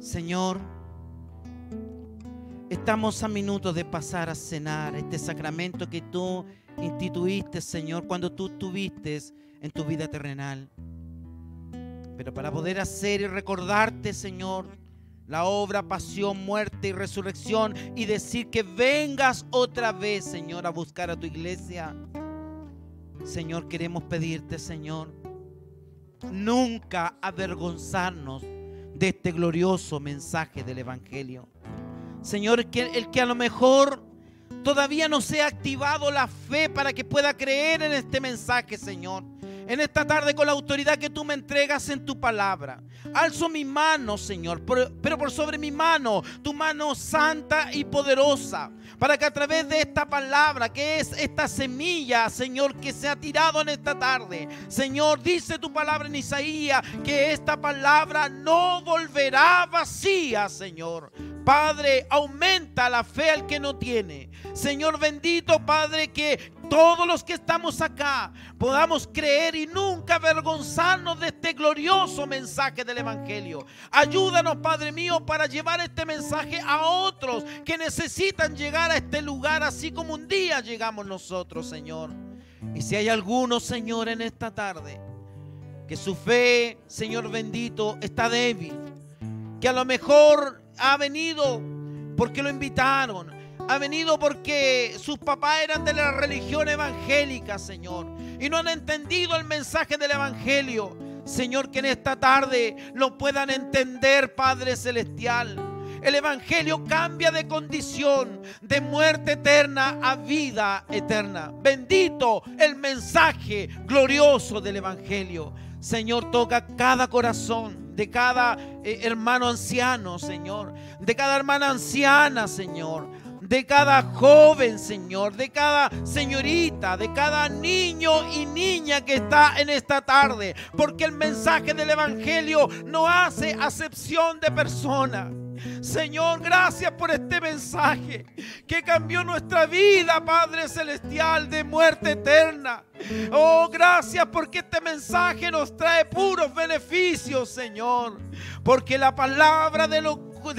S1: Señor, estamos a minutos de pasar a cenar este sacramento que tú instituiste, Señor, cuando tú estuviste en tu vida terrenal. Pero para poder hacer y recordarte, Señor, la obra, pasión, muerte y resurrección, y decir que vengas otra vez, Señor, a buscar a tu iglesia. Señor, queremos pedirte, Señor, nunca avergonzarnos de este glorioso mensaje del Evangelio. Señor, el que a lo mejor todavía no se ha activado la fe para que pueda creer en este mensaje, Señor, en esta tarde, con la autoridad que tú me entregas en tu palabra, alzo mi mano, Señor, pero por sobre mi mano, tu mano santa y poderosa, para que a través de esta palabra, que es esta semilla, Señor, que se ha tirado en esta tarde, Señor, dice tu palabra en Isaías, que esta palabra no volverá vacía, Señor. Padre, aumenta la fe al que no tiene. Señor bendito, Padre, que todos los que estamos acá podamos creer y nunca avergonzarnos de este glorioso mensaje del Evangelio. Ayúdanos, Padre mío, para llevar este mensaje a otros que necesitan llegar a este lugar, así como un día llegamos nosotros, Señor. Y si hay alguno, Señor, en esta tarde, que su fe, Señor bendito, está débil, que a lo mejor ha venido porque lo invitaron, ha venido porque sus papás eran de la religión evangélica, Señor, y no han entendido el mensaje del Evangelio. Señor, que en esta tarde lo puedan entender, Padre Celestial. El Evangelio cambia de condición, de muerte eterna a vida eterna. Bendito el mensaje glorioso del Evangelio. Señor, toca cada corazón de cada hermano anciano, Señor, de cada hermana anciana, Señor, de cada joven, Señor, de cada señorita, de cada niño y niña que está en esta tarde, porque el mensaje del Evangelio no hace acepción de persona. Señor, gracias por este mensaje que cambió nuestra vida, Padre Celestial, de muerte eterna. Oh, gracias porque este mensaje nos trae puros beneficios, Señor, porque la palabra de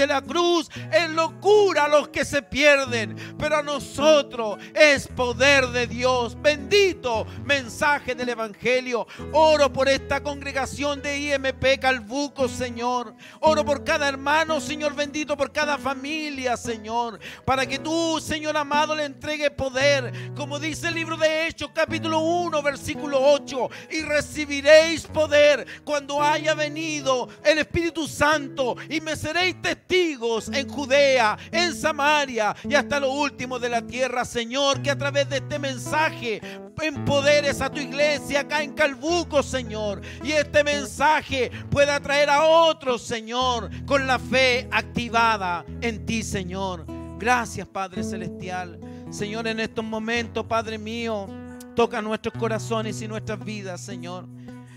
S1: la cruz es locura a los que se pierden, pero a nosotros es poder de Dios. Bendito mensaje del Evangelio. Oro por esta congregación de IMP Calbuco, Señor. Oro por cada hermano, Señor bendito, por cada familia, Señor, para que tú, Señor amado, le entregue poder, como dice el libro de Hechos capítulo 1 versículo 8, y recibiréis poder cuando haya venido el Espíritu Santo, y me seréis testigos en Judea, en Samaria y hasta lo último de la tierra. Señor, que a través de este mensaje empoderes a tu iglesia acá en Calbuco, Señor, y este mensaje pueda traer a otros, Señor, con la fe activada en ti, Señor. Gracias, Padre Celestial. Señor, en estos momentos, Padre mío, toca nuestros corazones y nuestras vidas, Señor.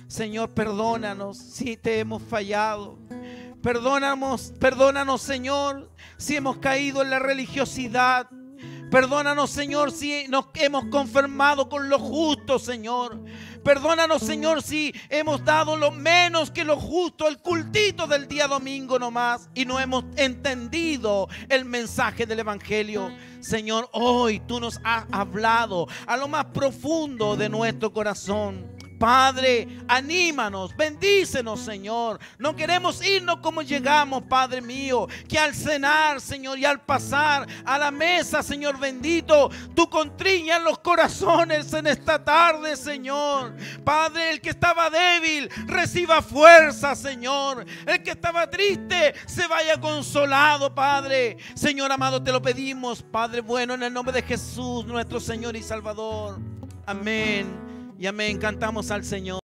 S1: Señor, perdónanos si te hemos fallado. Perdónanos, Señor, si hemos caído en la religiosidad. Perdónanos, Señor, si nos hemos conformado con lo justo, Señor. Perdónanos, Señor, si hemos dado lo menos que lo justo, el cultito del día domingo nomás, y no hemos entendido el mensaje del Evangelio. Señor, hoy tú nos has hablado a lo más profundo de nuestro corazón. Padre, anímanos, bendícenos, Señor. No queremos irnos como llegamos, Padre mío. Que al cenar, Señor, y al pasar a la mesa, Señor bendito, tú contriñas los corazones en esta tarde, Señor. Padre, el que estaba débil reciba fuerza, Señor. El que estaba triste se vaya consolado, Padre. Señor amado, te lo pedimos, Padre bueno, en el nombre de Jesús, nuestro Señor y Salvador. Amén. Y amén, cantamos al Señor.